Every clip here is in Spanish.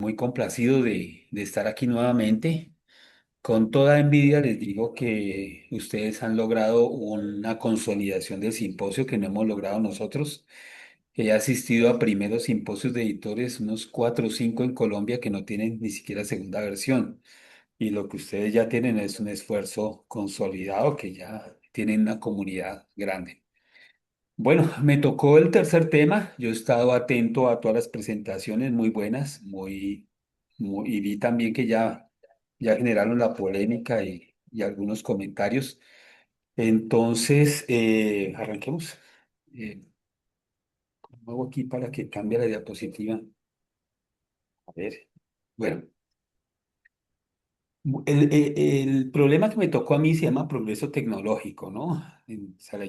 Muy complacido de estar aquí nuevamente. Con toda envidia les digo que ustedes han logrado una consolidación del simposio que no hemos logrado nosotros. He asistido a primeros simposios de editores, unos cuatro o cinco en Colombia que no tienen ni siquiera segunda versión. Y lo que ustedes ya tienen es un esfuerzo consolidado que ya tienen una comunidad grande. Bueno, me tocó el tercer tema. Yo he estado atento a todas las presentaciones, muy buenas, y vi también que ya generaron la polémica y algunos comentarios. Entonces, arranquemos. ¿Cómo hago aquí para que cambie la diapositiva? A ver. Bueno. El problema que me tocó a mí se llama progreso tecnológico, ¿no? O sea,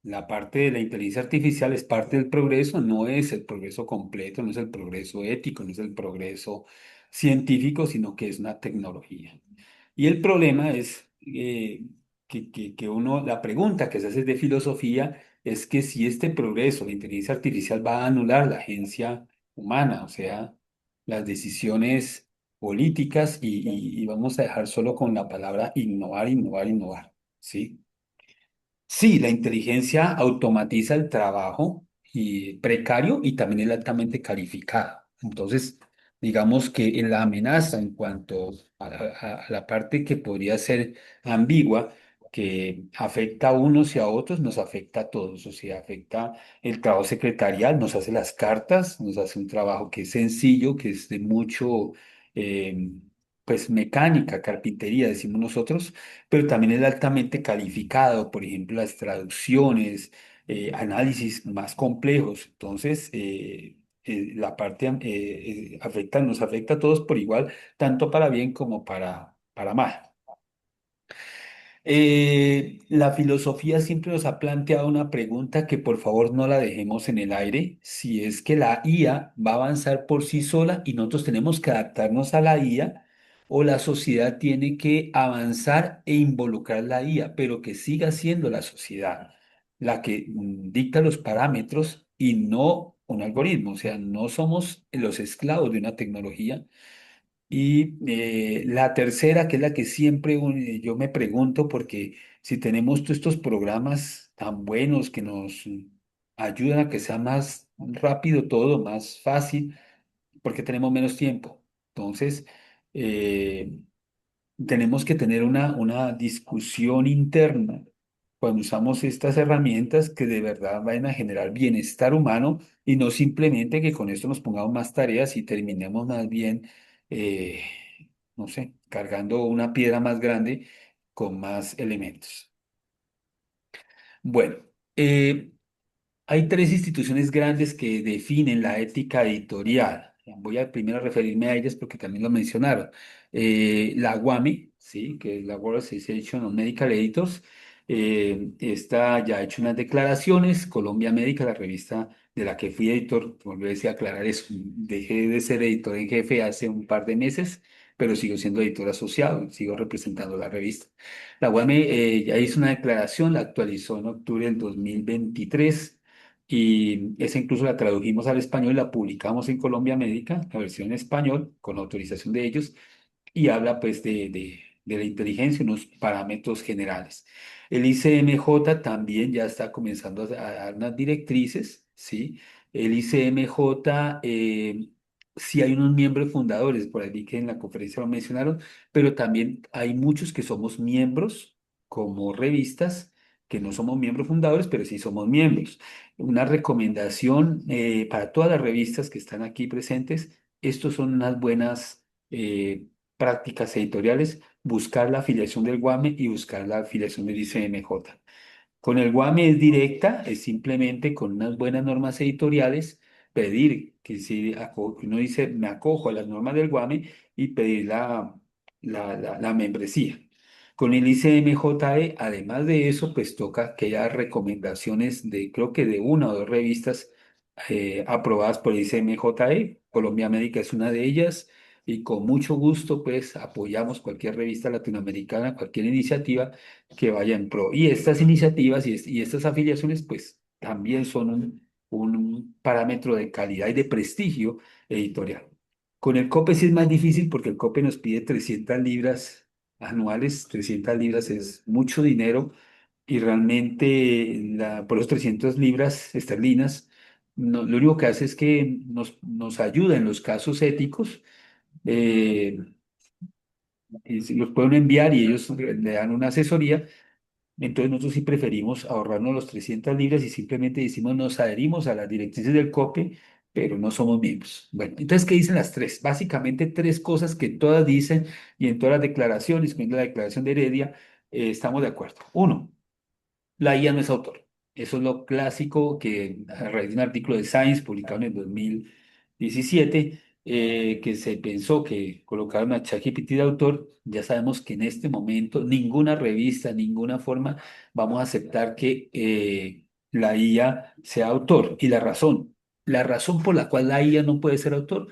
la parte de la inteligencia artificial es parte del progreso, no es el progreso completo, no es el progreso ético, no es el progreso científico, sino que es una tecnología. Y el problema es que uno, la pregunta que se hace de filosofía es que si este progreso, la inteligencia artificial va a anular la agencia humana, o sea, las decisiones políticas y vamos a dejar solo con la palabra innovar, innovar, innovar, ¿sí? Sí, la inteligencia automatiza el trabajo precario y también el altamente calificado. Entonces, digamos que en la amenaza en cuanto a la parte que podría ser ambigua, que afecta a unos y a otros, nos afecta a todos. O sea, afecta el trabajo secretarial, nos hace las cartas, nos hace un trabajo que es sencillo, que es de mucho, eh, pues mecánica, carpintería, decimos nosotros, pero también es altamente calificado, por ejemplo, las traducciones, análisis más complejos. Entonces, la parte nos afecta a todos por igual, tanto para bien como para mal. La filosofía siempre nos ha planteado una pregunta que por favor no la dejemos en el aire, si es que la IA va a avanzar por sí sola y nosotros tenemos que adaptarnos a la IA o la sociedad tiene que avanzar e involucrar la IA, pero que siga siendo la sociedad la que dicta los parámetros y no un algoritmo, o sea, no somos los esclavos de una tecnología y la tercera, que es la que siempre yo me pregunto, porque si tenemos todos estos programas tan buenos que nos ayudan a que sea más rápido todo, más fácil, porque tenemos menos tiempo. Entonces, eh, tenemos que tener una discusión interna cuando usamos estas herramientas que de verdad vayan a generar bienestar humano y no simplemente que con esto nos pongamos más tareas y terminemos más bien, eh, no sé, cargando una piedra más grande con más elementos. Bueno, eh, hay tres instituciones grandes que definen la ética editorial. Voy a primero referirme a ellas porque también lo mencionaron. La WAME, ¿sí? Que es la World Association of Medical Editors, esta ya ha hecho unas declaraciones. Colombia Médica, la revista de la que fui editor, volví a decir, aclarar eso. Dejé de ser editor en jefe hace un par de meses, pero sigo siendo editor asociado, sigo representando la revista. La UAME ya hizo una declaración, la actualizó en octubre del 2023 y esa incluso la tradujimos al español y la publicamos en Colombia Médica, la versión en español, con autorización de ellos, y habla pues de la inteligencia, unos parámetros generales. El ICMJ también ya está comenzando a dar unas directrices, ¿sí? El ICMJ, sí hay unos miembros fundadores, por ahí vi que en la conferencia lo mencionaron, pero también hay muchos que somos miembros como revistas, que no somos miembros fundadores, pero sí somos miembros. Una recomendación para todas las revistas que están aquí presentes, estos son unas buenas prácticas editoriales, buscar la afiliación del GUAME y buscar la afiliación del ICMJ. Con el GUAME es directa, es simplemente con unas buenas normas editoriales, pedir que si uno dice me acojo a las normas del GUAME y pedir la membresía. Con el ICMJE, además de eso, pues toca que haya recomendaciones de, creo que de una o dos revistas aprobadas por el ICMJE. Colombia América es una de ellas y con mucho gusto, pues apoyamos cualquier revista latinoamericana, cualquier iniciativa que vaya en pro. Y estas iniciativas y estas afiliaciones, pues también son un parámetro de calidad y de prestigio editorial. Con el COPE sí es más difícil porque el COPE nos pide 300 libras anuales. 300 libras es mucho dinero y realmente por los 300 libras esterlinas, lo único que hace es que nos ayuda en los casos éticos. eh, y si los pueden enviar y ellos le dan una asesoría. Entonces nosotros sí preferimos ahorrarnos los 300 libras y simplemente decimos nos adherimos a las directrices del COPE, pero no somos miembros. Bueno, entonces, ¿qué dicen las tres? Básicamente tres cosas que todas dicen y en todas las declaraciones, incluyendo la declaración de Heredia, estamos de acuerdo. Uno, la IA no es autor. Eso es lo clásico que a raíz de un artículo de Science publicado en el 2017, que se pensó que colocaron a ChatGPT de autor. Ya sabemos que en este momento ninguna revista, ninguna forma vamos a aceptar que la IA sea autor. Y la razón por la cual la IA no puede ser autor,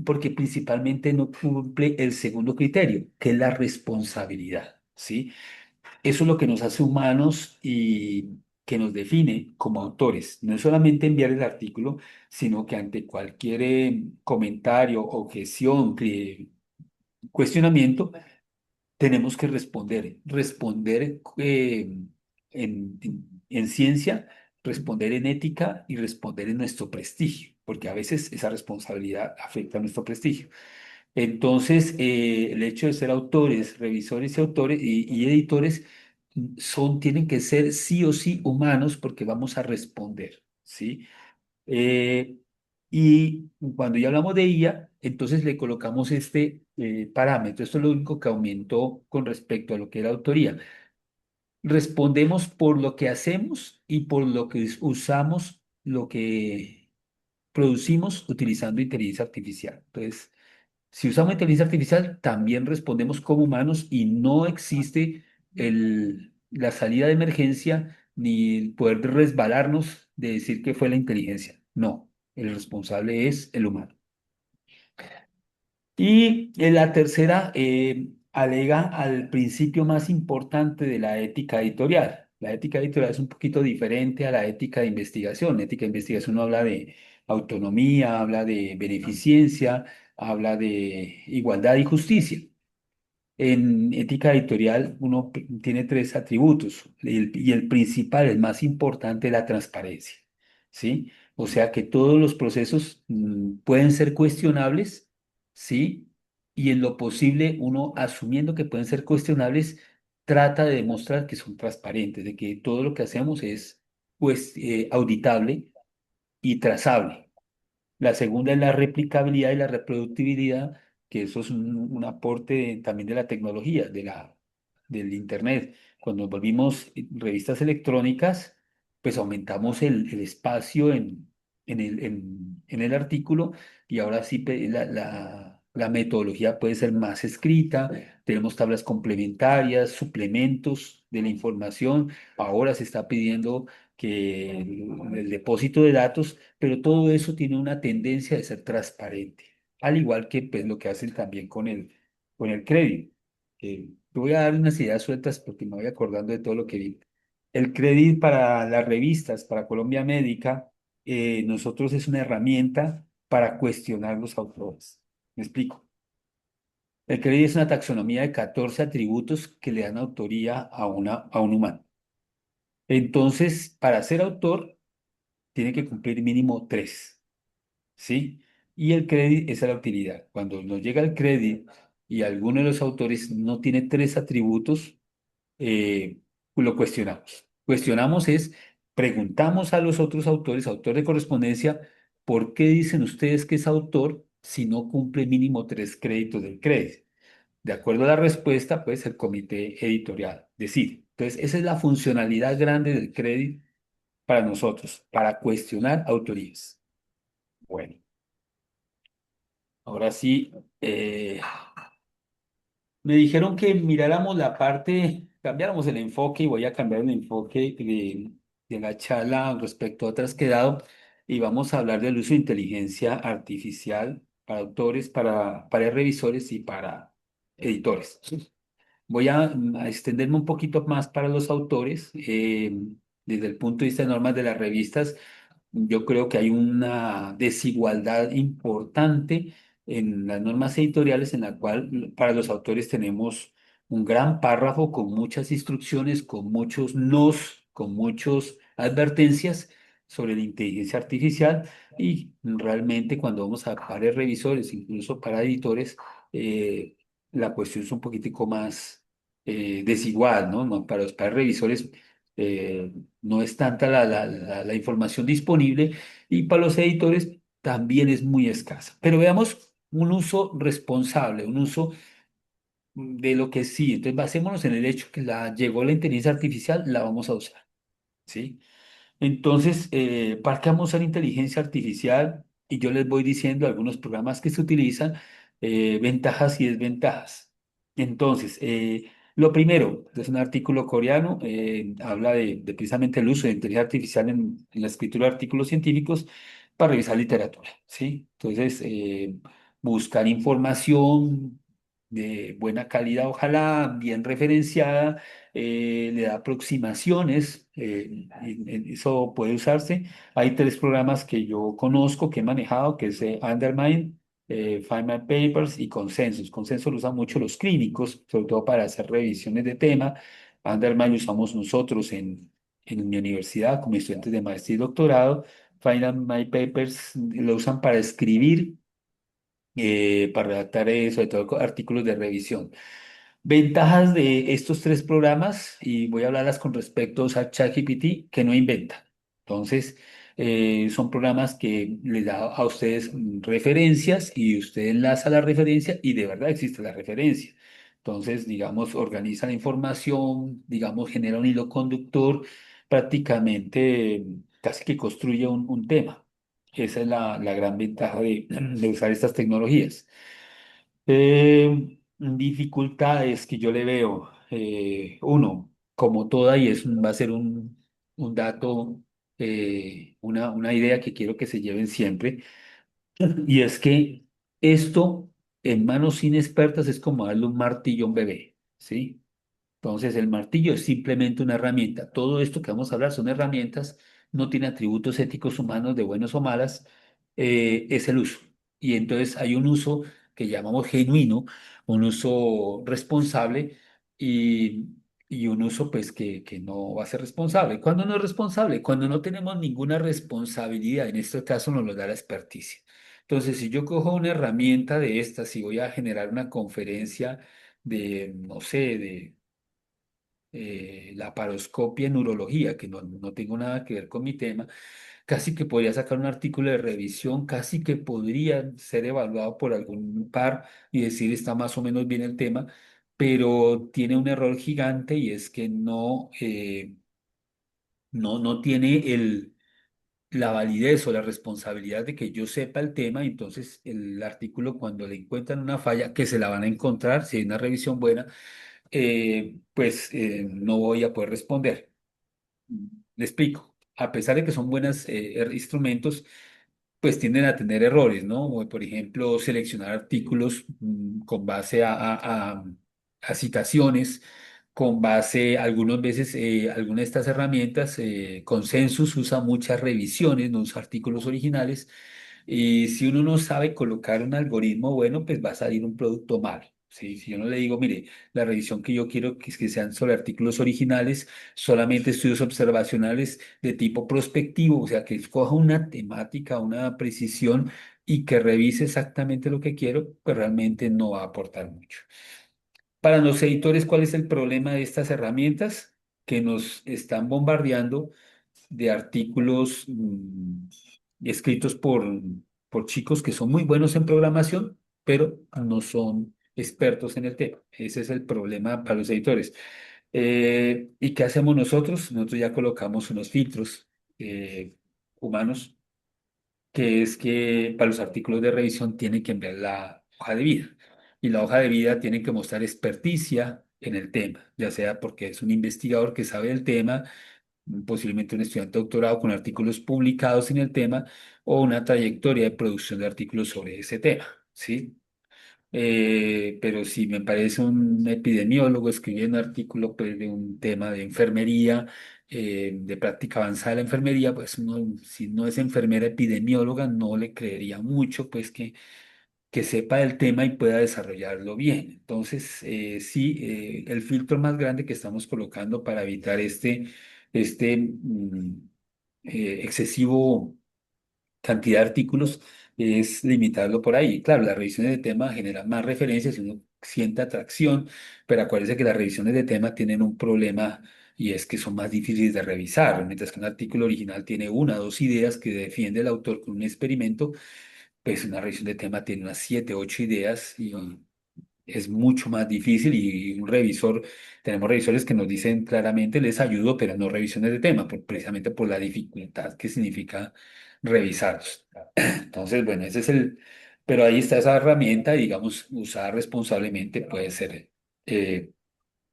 porque principalmente no cumple el segundo criterio, que es la responsabilidad, ¿sí? Eso es lo que nos hace humanos y que nos define como autores. No es solamente enviar el artículo, sino que ante cualquier comentario, objeción, cuestionamiento, tenemos que responder. Responder en ciencia, responder en ética y responder en nuestro prestigio, porque a veces esa responsabilidad afecta a nuestro prestigio. Entonces, el hecho de ser autores, revisores y autores y editores tienen que ser sí o sí humanos porque vamos a responder, ¿sí? Eh, y cuando ya hablamos de IA, entonces le colocamos este parámetro. Esto es lo único que aumentó con respecto a lo que era autoría. Respondemos por lo que hacemos y por lo que usamos, lo que producimos utilizando inteligencia artificial. Entonces, si usamos inteligencia artificial, también respondemos como humanos y no existe la salida de emergencia ni el poder resbalarnos de decir que fue la inteligencia. No, el responsable es el humano. Y la tercera alega al principio más importante de la ética editorial. La ética editorial es un poquito diferente a la ética de investigación. La ética de investigación no habla de autonomía, habla de beneficencia, habla de igualdad y justicia. En ética editorial uno tiene tres atributos y el principal, el más importante, es la transparencia, ¿sí? O sea que todos los procesos pueden ser cuestionables, ¿sí? Y en lo posible uno, asumiendo que pueden ser cuestionables, trata de demostrar que son transparentes, de que todo lo que hacemos es pues, auditable y trazable. La segunda es la replicabilidad y la reproductibilidad, que eso es un aporte también de la tecnología, del Internet. Cuando nos volvimos revistas electrónicas, pues aumentamos el espacio en el artículo y ahora sí la metodología puede ser más escrita, tenemos tablas complementarias, suplementos de la información. Ahora se está pidiendo que el depósito de datos, pero todo eso tiene una tendencia de ser transparente, al igual que pues, lo que hacen también con el crédito. Te voy a dar unas ideas sueltas porque me voy acordando de todo lo que vi. El crédito para las revistas, para Colombia Médica, nosotros es una herramienta para cuestionar los autores. ¿Me explico? El crédito es una taxonomía de 14 atributos que le dan autoría a un humano. Entonces, para ser autor, tiene que cumplir mínimo tres. ¿Sí? Y el crédito esa es la utilidad. Cuando nos llega el crédito y alguno de los autores no tiene tres atributos, eh, lo cuestionamos. Cuestionamos es, preguntamos a los otros autores, autor de correspondencia, ¿por qué dicen ustedes que es autor si no cumple mínimo tres créditos del crédito? De acuerdo a la respuesta, pues el comité editorial decide. Entonces, esa es la funcionalidad grande del crédito para nosotros, para cuestionar autorías. Bueno. Ahora sí, me dijeron que miráramos la parte, cambiáramos el enfoque y voy a cambiar el enfoque de la charla respecto a otras que he dado y vamos a hablar del uso de inteligencia artificial para autores, para revisores y para editores. Voy a extenderme un poquito más para los autores. Desde el punto de vista de normas de las revistas, yo creo que hay una desigualdad importante en las normas editoriales en la cual para los autores tenemos un gran párrafo con muchas instrucciones, con muchos nos, con muchas advertencias sobre la inteligencia artificial y realmente cuando vamos a pares revisores, incluso para editores, la cuestión es un poquitico más desigual, ¿no? Para los pares revisores no es tanta la información disponible y para los editores también es muy escasa. Pero veamos un uso responsable, un uso de lo que sí. Entonces, basémonos en el hecho que llegó la inteligencia artificial, la vamos a usar, ¿sí? Entonces, ¿para qué vamos a usar inteligencia artificial? Y yo les voy diciendo algunos programas que se utilizan, ventajas y desventajas. Entonces, lo primero, es un artículo coreano, habla de precisamente el uso de inteligencia artificial en la escritura de artículos científicos para revisar literatura, ¿sí? Entonces, buscar información de buena calidad, ojalá bien referenciada, le da aproximaciones, eso puede usarse. Hay tres programas que yo conozco, que he manejado, que es Undermine, Find My Papers y Consensus. Consensus lo usan mucho los clínicos, sobre todo para hacer revisiones de tema. Undermine lo usamos nosotros en mi universidad como estudiantes de maestría y doctorado. Find My Papers lo usan para escribir, para redactar, sobre todo artículos de revisión. Ventajas de estos tres programas, y voy a hablarlas con respecto a ChatGPT, que no inventa. Entonces, son programas que les da a ustedes referencias y usted enlaza la referencia y de verdad existe la referencia. Entonces, digamos, organiza la información, digamos, genera un hilo conductor, prácticamente casi que construye un tema. Esa es la gran ventaja de usar estas tecnologías. Dificultades que yo le veo. Uno, como toda, y va a ser un dato, una idea que quiero que se lleven siempre, y es que esto en manos inexpertas es como darle un martillo a un bebé, ¿sí? Entonces, el martillo es simplemente una herramienta. Todo esto que vamos a hablar son herramientas, no tiene atributos éticos humanos de buenos o malas, es el uso. Y entonces hay un uso que llamamos genuino, un uso responsable y, y un uso pues que no va a ser responsable. ¿Cuándo no es responsable? Cuando no tenemos ninguna responsabilidad, en este caso nos lo da la experticia. Entonces, si yo cojo una herramienta de estas y voy a generar una conferencia de, no sé, de la paroscopia en urología, que no tengo nada que ver con mi tema, casi que podría sacar un artículo de revisión, casi que podría ser evaluado por algún par y decir está más o menos bien el tema, pero tiene un error gigante y es que no tiene la validez o la responsabilidad de que yo sepa el tema, y entonces el artículo cuando le encuentran una falla, que se la van a encontrar si hay una revisión buena, pues no voy a poder responder. Le explico. A pesar de que son buenos instrumentos, pues tienden a tener errores, ¿no? O, por ejemplo, seleccionar artículos con base a citaciones, con base, algunas veces, algunas de estas herramientas, Consensus usa muchas revisiones, no usa artículos originales, y si uno no sabe colocar un algoritmo bueno, pues va a salir un producto malo. ¿Sí? Si yo no le digo, mire, la revisión que yo quiero que, es que sean sobre artículos originales, solamente estudios observacionales de tipo prospectivo, o sea, que escoja una temática, una precisión y que revise exactamente lo que quiero, pues realmente no va a aportar mucho. Para los editores, ¿cuál es el problema de estas herramientas? Que nos están bombardeando de artículos escritos por chicos que son muy buenos en programación, pero no son expertos en el tema. Ese es el problema para los editores. ¿Y qué hacemos nosotros? Nosotros ya colocamos unos filtros humanos, que es que para los artículos de revisión tienen que enviar la hoja de vida. Y la hoja de vida tiene que mostrar experticia en el tema, ya sea porque es un investigador que sabe el tema, posiblemente un estudiante de doctorado con artículos publicados en el tema o una trayectoria de producción de artículos sobre ese tema, ¿sí? Pero si me parece un epidemiólogo escribiendo un artículo pues, de un tema de enfermería, de práctica avanzada de la enfermería, pues si no es enfermera epidemióloga, no le creería mucho, pues que sepa el tema y pueda desarrollarlo bien. Entonces, sí, el filtro más grande que estamos colocando para evitar excesivo cantidad de artículos es limitarlo por ahí. Claro, las revisiones de tema generan más referencias y uno siente atracción, pero acuérdese que las revisiones de tema tienen un problema y es que son más difíciles de revisar, mientras que un artículo original tiene una o dos ideas que defiende el autor con un experimento, pues una revisión de tema tiene unas siete, ocho ideas y es mucho más difícil y un revisor, tenemos revisores que nos dicen claramente, les ayudo, pero no revisiones de tema, precisamente por la dificultad que significa revisarlos. Entonces, bueno, pero ahí está esa herramienta, digamos, usada responsablemente puede ser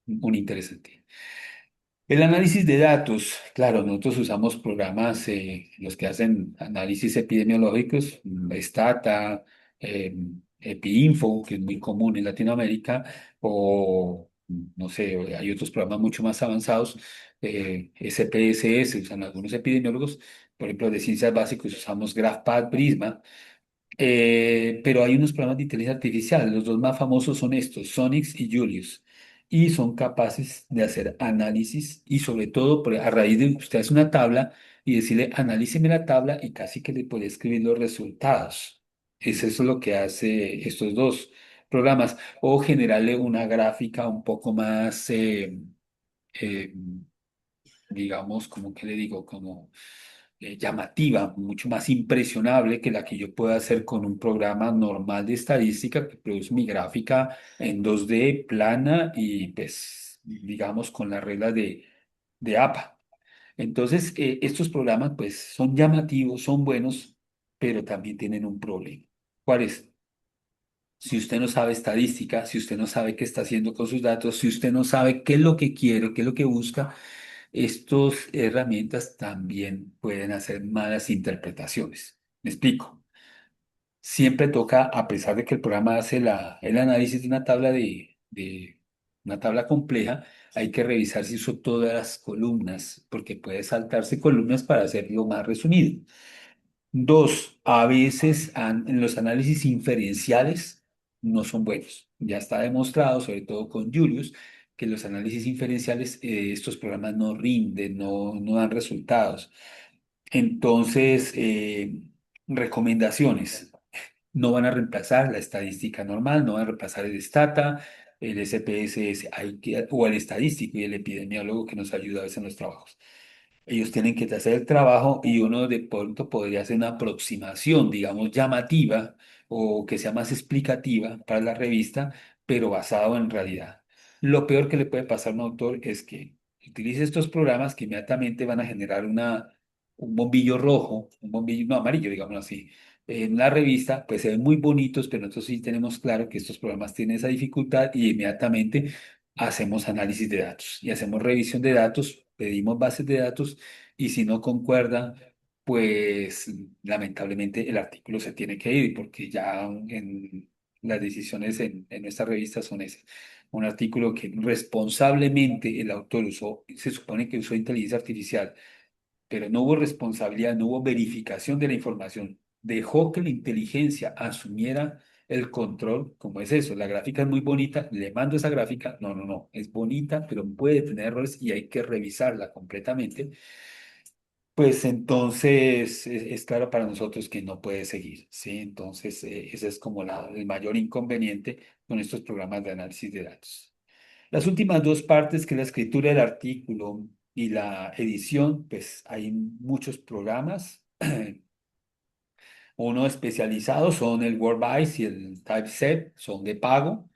un interesante. El análisis de datos, claro, nosotros usamos programas, los que hacen análisis epidemiológicos, Stata, eh, EpiInfo, que es muy común en Latinoamérica, o no sé, hay otros programas mucho más avanzados, SPSS, usan algunos epidemiólogos, por ejemplo, de ciencias básicas usamos GraphPad, Prisma, pero hay unos programas de inteligencia artificial. Los dos más famosos son estos, Sonix y Julius. Y son capaces de hacer análisis y sobre todo a raíz de usted hace una tabla y decirle, analíceme la tabla y casi que le puede escribir los resultados. Es eso lo que hace estos dos programas. O generarle una gráfica un poco más, eh, digamos, como que le digo, como llamativa, mucho más impresionable que la que yo pueda hacer con un programa normal de estadística que produce mi gráfica en 2D plana y pues, digamos, con las reglas de APA. Entonces, estos programas pues son llamativos, son buenos, pero también tienen un problema. ¿Cuál es? Si usted no sabe estadística, si usted no sabe qué está haciendo con sus datos, si usted no sabe qué es lo que quiere, qué es lo que busca, estas herramientas también pueden hacer malas interpretaciones. Me explico. Siempre toca, a pesar de que el programa hace el análisis de una tabla de una tabla compleja, hay que revisar si hizo todas las columnas, porque puede saltarse columnas para hacerlo más resumido. Dos, a veces en los análisis inferenciales no son buenos. Ya está demostrado, sobre todo con Julius, que los análisis inferenciales, estos programas no rinden, no dan resultados. Entonces, recomendaciones. No van a reemplazar la estadística normal, no van a reemplazar el Stata, el SPSS, o el estadístico y el epidemiólogo que nos ayuda a veces en los trabajos. Ellos tienen que hacer el trabajo y uno de pronto podría hacer una aproximación, digamos, llamativa o que sea más explicativa para la revista, pero basado en realidad. Lo peor que le puede pasar a un autor es que utilice estos programas que inmediatamente van a generar un bombillo rojo, un bombillo, no, amarillo, digamos así. En la revista, pues se ven muy bonitos, pero nosotros sí tenemos claro que estos programas tienen esa dificultad y inmediatamente hacemos análisis de datos y hacemos revisión de datos, pedimos bases de datos y si no concuerda, pues lamentablemente el artículo se tiene que ir porque ya en las decisiones en nuestra revista son esas. Un artículo que responsablemente el autor usó, se supone que usó inteligencia artificial, pero no hubo responsabilidad, no hubo verificación de la información. Dejó que la inteligencia asumiera el control, como es eso, la gráfica es muy bonita, le mando esa gráfica, no, es bonita, pero puede tener errores y hay que revisarla completamente, pues entonces es claro para nosotros que no puede seguir, ¿sí? Entonces ese es como el mayor inconveniente con estos programas de análisis de datos. Las últimas dos partes, que es la escritura del artículo y la edición, pues hay muchos programas. Uno especializado son el WordBice y el Typeset, son de pago.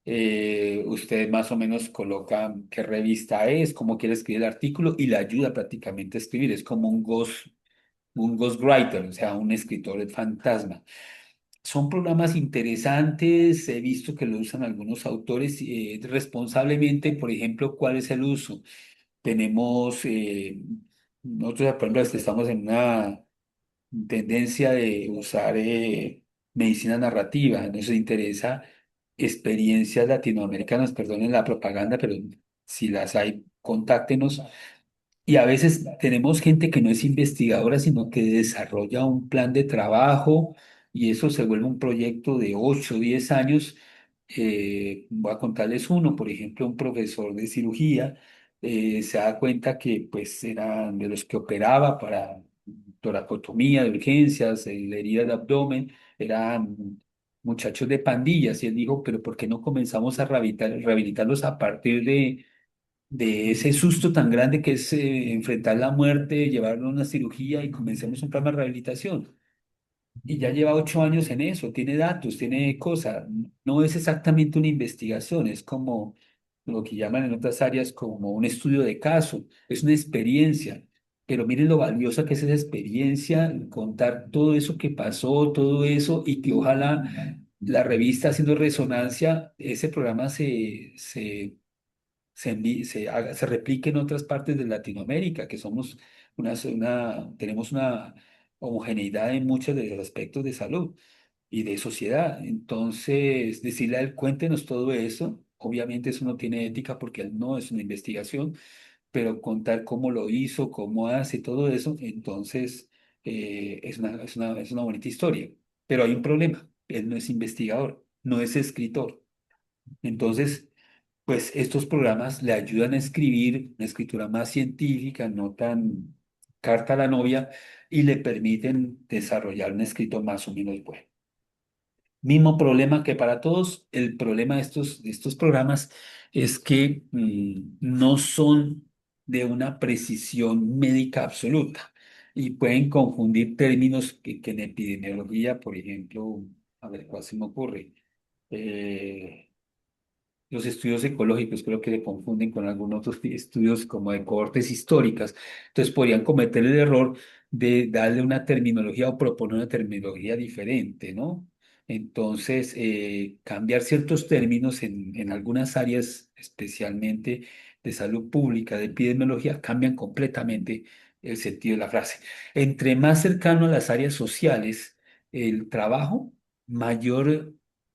Usted más o menos coloca qué revista es, cómo quiere escribir el artículo y le ayuda prácticamente a escribir. Es como un ghostwriter, o sea, un escritor fantasma. Son programas interesantes, he visto que lo usan algunos autores responsablemente, por ejemplo, ¿cuál es el uso? Tenemos, nosotros, por ejemplo, estamos en una tendencia de usar medicina narrativa, nos interesa experiencias latinoamericanas, perdonen la propaganda, pero si las hay, contáctenos. Y a veces tenemos gente que no es investigadora, sino que desarrolla un plan de trabajo y eso se vuelve un proyecto de 8 o 10 años. Voy a contarles uno, por ejemplo, un profesor de cirugía se da cuenta que pues era de los que operaba para toracotomía de urgencias, herida de abdomen, eran muchachos de pandillas y él dijo, pero ¿por qué no comenzamos a rehabilitarlos a partir de ese susto tan grande que es enfrentar la muerte, llevarlo a una cirugía y comencemos un programa de rehabilitación? Y ya lleva 8 años en eso, tiene datos, tiene cosas. No es exactamente una investigación, es como lo que llaman en otras áreas como un estudio de caso, es una experiencia. Pero miren lo valiosa que es esa experiencia, contar todo eso que pasó, todo eso, y que ojalá la revista haciendo resonancia, ese programa se replique en otras partes de Latinoamérica, que somos tenemos una homogeneidad en muchos de los aspectos de salud y de sociedad. Entonces, decirle a él, cuéntenos todo eso. Obviamente eso no tiene ética porque él no es una investigación, pero contar cómo lo hizo, cómo hace todo eso, entonces es una bonita historia. Pero hay un problema, él no es investigador, no es escritor. Entonces, pues estos programas le ayudan a escribir una escritura más científica, no tan carta a la novia, y le permiten desarrollar un escrito más o menos bueno. Mismo problema que para todos, el problema de estos programas es que no son de una precisión médica absoluta y pueden confundir términos que en epidemiología, por ejemplo, a ver cuál se me ocurre. Eh, los estudios ecológicos creo que le confunden con algunos otros estudios como de cohortes históricas. Entonces podrían cometer el error de darle una terminología o proponer una terminología diferente, ¿no? Entonces, cambiar ciertos términos en algunas áreas, especialmente de salud pública, de epidemiología, cambian completamente el sentido de la frase. Entre más cercano a las áreas sociales el trabajo, mayor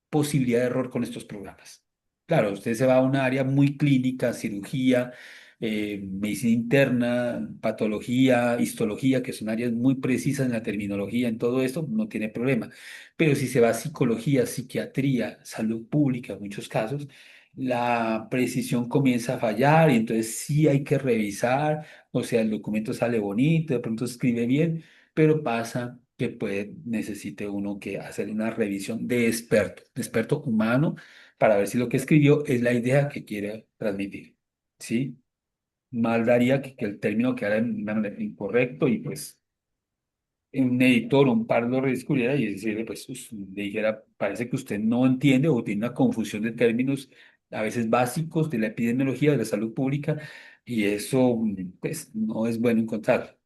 posibilidad de error con estos programas. Claro, usted se va a una área muy clínica, cirugía, medicina interna, patología, histología, que son áreas muy precisas en la terminología, en todo esto, no tiene problema. Pero si se va a psicología, psiquiatría, salud pública, en muchos casos, la precisión comienza a fallar y entonces sí hay que revisar, o sea, el documento sale bonito, de pronto escribe bien, pero pasa que necesite uno que hacer una revisión de experto humano para ver si lo que escribió es la idea que quiere transmitir. ¿Sí? Mal daría que el término quedara en una manera incorrecto y pues un editor, un par lo redescubriera y decirle, pues le dijera, parece que usted no entiende o tiene una confusión de términos a veces básicos de la epidemiología, de la salud pública y eso pues no es bueno encontrar.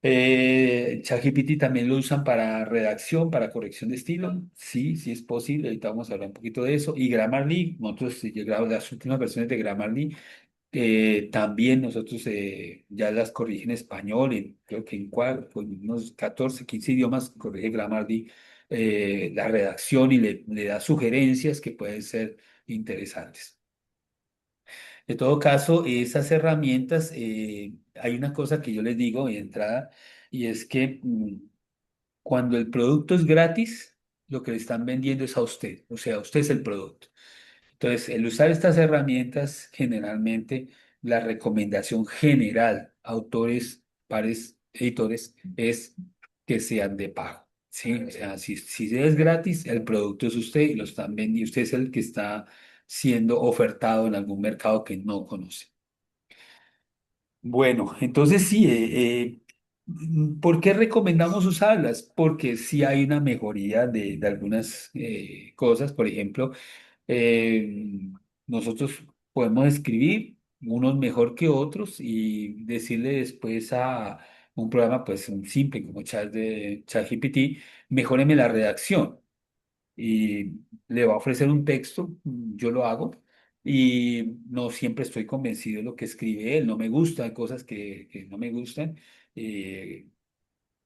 ChatGPT también lo usan para redacción, para corrección de estilo. Sí, sí es posible. Ahorita vamos a hablar un poquito de eso. Y Grammarly, nosotros llegamos las últimas versiones de Grammarly, también nosotros ya las corrige en español, creo que con unos 14 15 idiomas corrige Grammarly la redacción y le da sugerencias que pueden ser interesantes. De todo caso, esas herramientas, hay una cosa que yo les digo de entrada, y es que cuando el producto es gratis, lo que le están vendiendo es a usted, o sea, usted es el producto. Entonces, el usar estas herramientas, generalmente, la recomendación general, autores, pares, editores, es que sean de pago. ¿Sí? O sea, si es gratis, el producto es usted y lo están vendiendo, usted es el que está siendo ofertado en algún mercado que no conoce. Bueno, entonces sí, ¿por qué recomendamos usarlas? Porque sí hay una mejoría de algunas cosas. Por ejemplo, eh, nosotros podemos escribir unos mejor que otros y decirle después a un programa, pues un simple como ChatGPT, mejóreme la redacción y le va a ofrecer un texto, yo lo hago y no siempre estoy convencido de lo que escribe él, no me gusta, hay cosas que no me gustan, eh,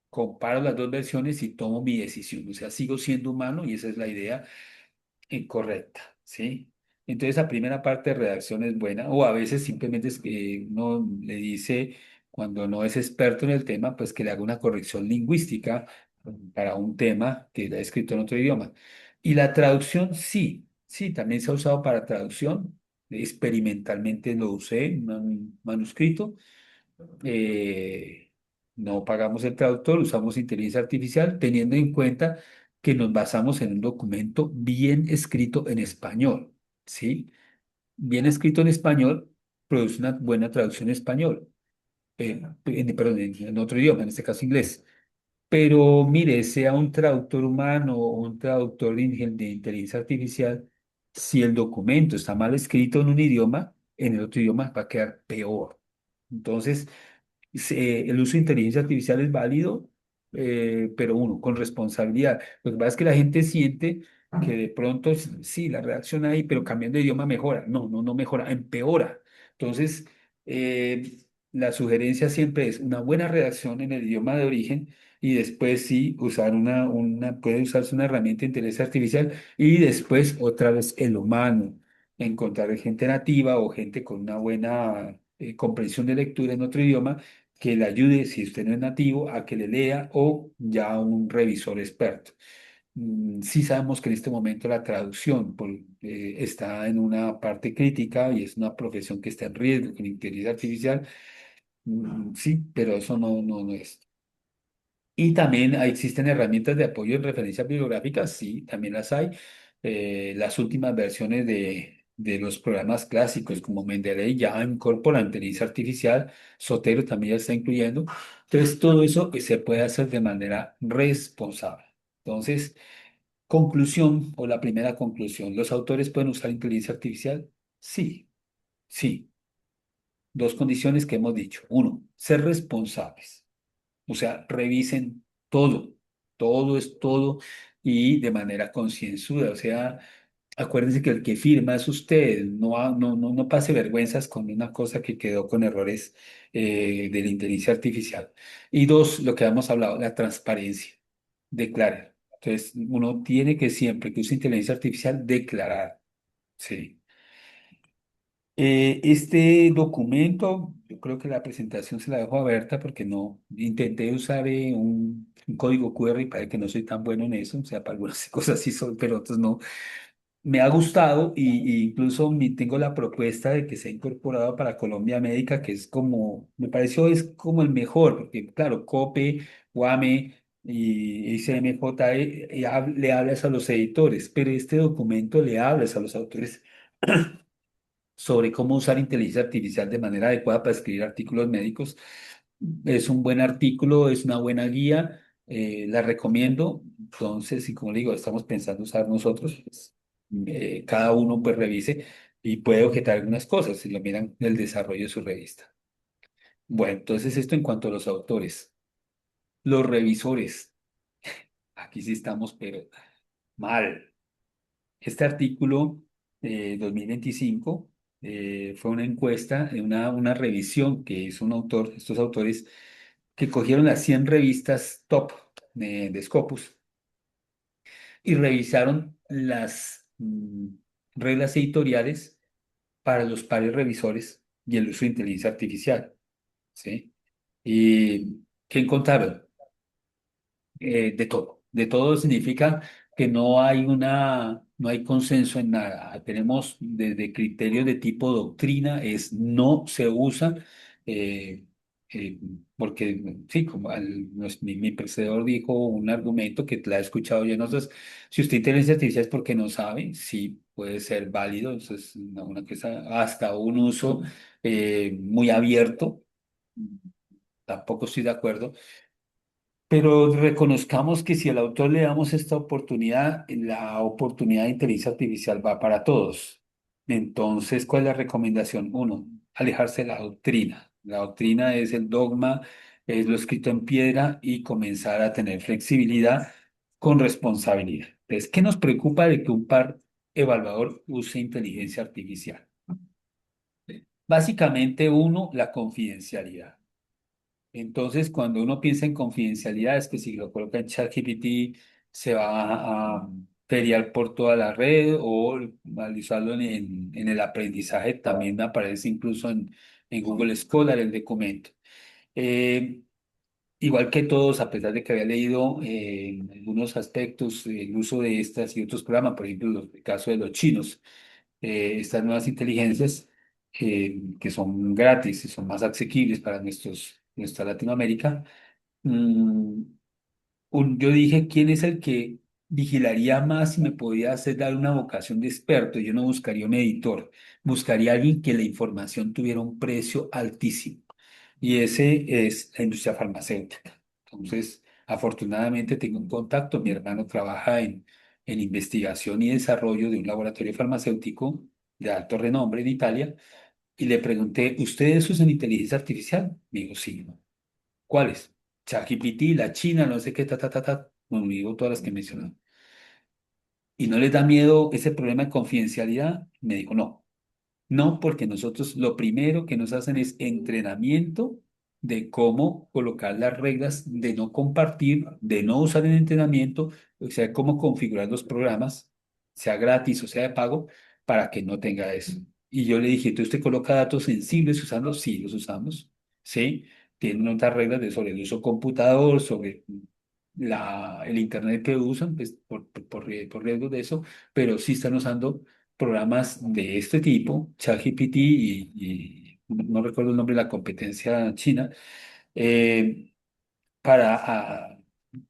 comparo las dos versiones y tomo mi decisión, o sea, sigo siendo humano y esa es la idea incorrecta, ¿sí? Entonces la primera parte de redacción es buena o a veces simplemente es que uno le dice, cuando no es experto en el tema, pues que le haga una corrección lingüística para un tema que era escrito en otro idioma. Y la traducción, sí, sí, también se ha usado para traducción. Experimentalmente lo usé en un manuscrito. eh, no pagamos el traductor, usamos inteligencia artificial, teniendo en cuenta que nos basamos en un documento bien escrito en español, ¿sí? Bien escrito en español, produce una buena traducción en español, perdón, en otro idioma, en este caso inglés. Pero mire, sea un traductor humano o un traductor de inteligencia artificial, si el documento está mal escrito en un idioma, en el otro idioma va a quedar peor. Entonces, el uso de inteligencia artificial es válido, pero uno, con responsabilidad. Lo que pasa es que la gente siente que de pronto, sí, la redacción ahí, pero cambiando de idioma mejora. No, no, no mejora, empeora. Entonces, eh, la sugerencia siempre es una buena redacción en el idioma de origen y después sí usar puede usarse una herramienta de inteligencia artificial y después otra vez el humano, encontrar gente nativa o gente con una buena comprensión de lectura en otro idioma que le ayude, si usted no es nativo, a que le lea o ya un revisor experto. Sí sabemos que en este momento la traducción está en una parte crítica y es una profesión que está en riesgo con inteligencia artificial. Sí, pero eso no es. Y también existen herramientas de apoyo en referencias bibliográficas, sí, también las hay. Las últimas versiones de los programas clásicos como Mendeley ya incorporan inteligencia artificial, Sotero también ya está incluyendo. Entonces, todo eso se puede hacer de manera responsable. Entonces, conclusión o la primera conclusión, ¿los autores pueden usar inteligencia artificial? Sí, sí. Dos condiciones que hemos dicho. Uno, ser responsables. O sea, revisen todo, todo es todo y de manera concienzuda. O sea, acuérdense que el que firma es usted, no pase vergüenzas con una cosa que quedó con errores de la inteligencia artificial. Y dos, lo que hemos hablado, la transparencia, declarar. Entonces, uno tiene que siempre que use inteligencia artificial declarar. Sí. Este documento, yo creo que la presentación se la dejo abierta porque no intenté usar un código QR y parece que no soy tan bueno en eso, o sea, para algunas cosas sí soy, pero otras no. Me ha gustado y incluso tengo la propuesta de que sea incorporado para Colombia Médica, que es como, me pareció es como el mejor, porque claro, COPE, UAME y ICMJ le hablas a los editores, pero este documento le hablas a los autores sobre cómo usar inteligencia artificial de manera adecuada para escribir artículos médicos. Es un buen artículo, es una buena guía, la recomiendo. Entonces, y como le digo, estamos pensando usar nosotros, pues, cada uno pues revise y puede objetar algunas cosas si lo miran en el desarrollo de su revista. Bueno, entonces esto en cuanto a los autores. Los revisores, aquí sí estamos, pero mal. Este artículo 2025 fue una encuesta, una revisión que hizo un autor, estos autores, que cogieron las 100 revistas top de Scopus y revisaron las reglas editoriales para los pares revisores y el uso de inteligencia artificial. ¿Sí? ¿Y qué encontraron? De todo. De todo significa que no hay consenso en nada. Tenemos desde criterios de tipo doctrina, es no se usa, eh, eh, porque sí, como mi precededor dijo un argumento que la he escuchado yo, entonces, si usted inteligencia artificial es porque no sabe, sí puede ser válido, eso es una cosa, hasta un uso muy abierto, tampoco estoy de acuerdo, pero reconozcamos que si al autor le damos esta oportunidad, la oportunidad de inteligencia artificial va para todos. Entonces, ¿cuál es la recomendación? Uno, alejarse de la doctrina. La doctrina es el dogma, es lo escrito en piedra y comenzar a tener flexibilidad con responsabilidad. Entonces, ¿qué nos preocupa de que un par evaluador use inteligencia artificial? Básicamente, uno, la confidencialidad. Entonces, cuando uno piensa en confidencialidad, es que si lo coloca en ChatGPT, se va a feriar por toda la red o al usarlo en el aprendizaje, también aparece incluso en Google Scholar el documento. Eh, igual que todos, a pesar de que había leído en algunos aspectos el uso de estas y otros programas, por ejemplo, el caso de los chinos, estas nuevas inteligencias que son gratis y son más asequibles para nuestra Latinoamérica. mm, yo dije, ¿quién es el que vigilaría más si me podía hacer dar una vocación de experto? Yo no buscaría un editor, buscaría a alguien que la información tuviera un precio altísimo. Y ese es la industria farmacéutica. Entonces, afortunadamente tengo un contacto. Mi hermano trabaja en investigación y desarrollo de un laboratorio farmacéutico de alto renombre en Italia. Y le pregunté, ¿ustedes usan inteligencia artificial? Me dijo, sí. ¿Cuáles? ChatGPT, la China, no sé qué, ta, ta, ta, ta. Bueno, me digo todas las que mencionó. ¿Y no les da miedo ese problema de confidencialidad? Me dijo, no. No, porque nosotros lo primero que nos hacen es entrenamiento de cómo colocar las reglas de no compartir, de no usar en entrenamiento, o sea, cómo configurar los programas, sea gratis o sea de pago, para que no tenga eso. Y yo le dije, ¿entonces usted coloca datos sensibles usando? Sí, los usamos. Sí, tienen otras reglas de sobre el uso computador, sobre el internet que usan, pues por riesgo de eso, pero sí están usando programas de este tipo, ChatGPT y no recuerdo el nombre de la competencia china, eh, para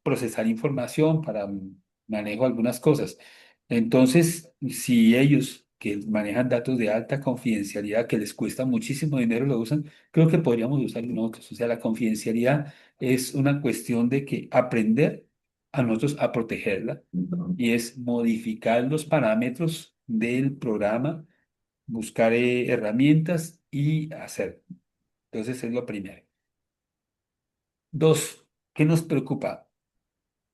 procesar información, para manejo de algunas cosas. Entonces, si ellos que manejan datos de alta confidencialidad, que les cuesta muchísimo dinero, lo usan, creo que podríamos usarlo nosotros. O sea, la confidencialidad es una cuestión de que aprender a nosotros a protegerla y es modificar los parámetros del programa, buscar herramientas y hacer. Entonces, es lo primero. Dos, ¿qué nos preocupa?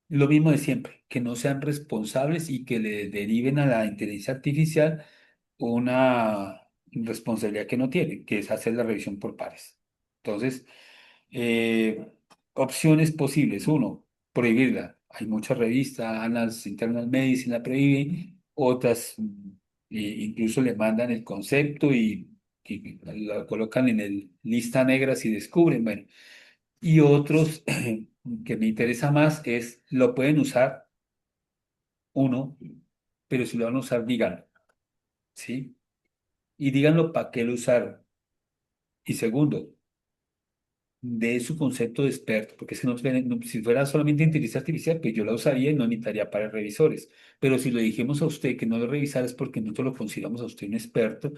Lo mismo de siempre, que no sean responsables y que le deriven a la inteligencia artificial una responsabilidad que no tiene, que es hacer la revisión por pares. Entonces, eh, opciones posibles. Uno, prohibirla. Hay muchas revistas, Annals Internal Medicine la prohíben, otras incluso le mandan el concepto y la colocan en el lista negra si descubren. Bueno, y otros que me interesa más es, lo pueden usar uno, pero si lo van a usar, díganlo, ¿sí? Y díganlo para qué lo usaron. Y segundo, de su concepto de experto, porque es que si fuera solamente inteligencia artificial, pues yo la usaría y no necesitaría para revisores. Pero si le dijimos a usted que no lo revisara es porque nosotros lo consideramos a usted un experto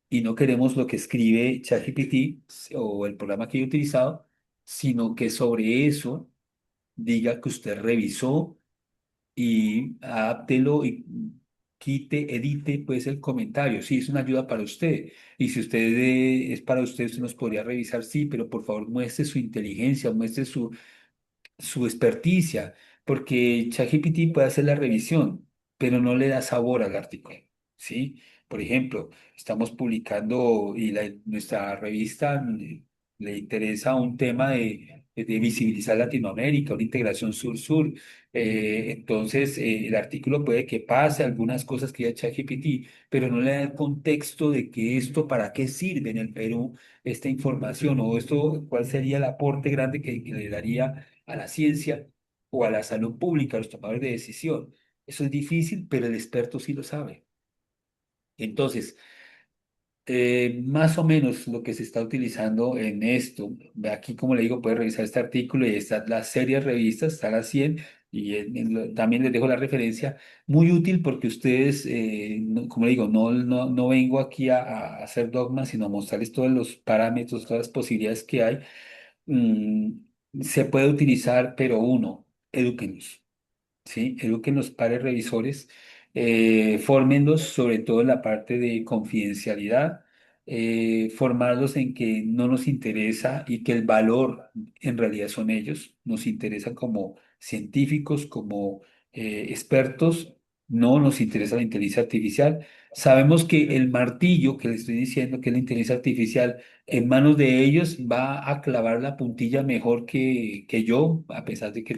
y no queremos lo que escribe ChatGPT o el programa que he utilizado, sino que sobre eso diga que usted revisó y adáptelo y quite, edite pues el comentario. Sí, es una ayuda para usted. Y si usted es para usted, usted nos podría revisar, sí, pero por favor muestre su inteligencia, muestre su experticia, porque ChatGPT puede hacer la revisión, pero no le da sabor al artículo, ¿sí? Por ejemplo, estamos publicando y nuestra revista le interesa un tema de visibilizar Latinoamérica, una integración sur-sur. Entonces, el artículo puede que pase algunas cosas que ya ChatGPT, pero no le da el contexto de que esto, para qué sirve en el Perú esta información o esto, cuál sería el aporte grande que le daría a la ciencia o a la salud pública, a los tomadores de decisión. Eso es difícil, pero el experto sí lo sabe. Entonces, más o menos lo que se está utilizando en esto, aquí como le digo, puede revisar este artículo y está la serie de revistas, está la 100 y también les dejo la referencia, muy útil porque ustedes, como le digo, no vengo aquí a hacer dogmas, sino a mostrarles todos los parámetros, todas las posibilidades que hay. Se puede utilizar, pero uno, edúquenos. ¿Sí? Eduquen los pares revisores, fórmenlos sobre todo en la parte de confidencialidad, formarlos en que no nos interesa y que el valor en realidad son ellos, nos interesan como científicos, como expertos, no nos interesa la inteligencia artificial. Sabemos que el martillo que le estoy diciendo, que es la inteligencia artificial, en manos de ellos va a clavar la puntilla mejor que yo, a pesar de que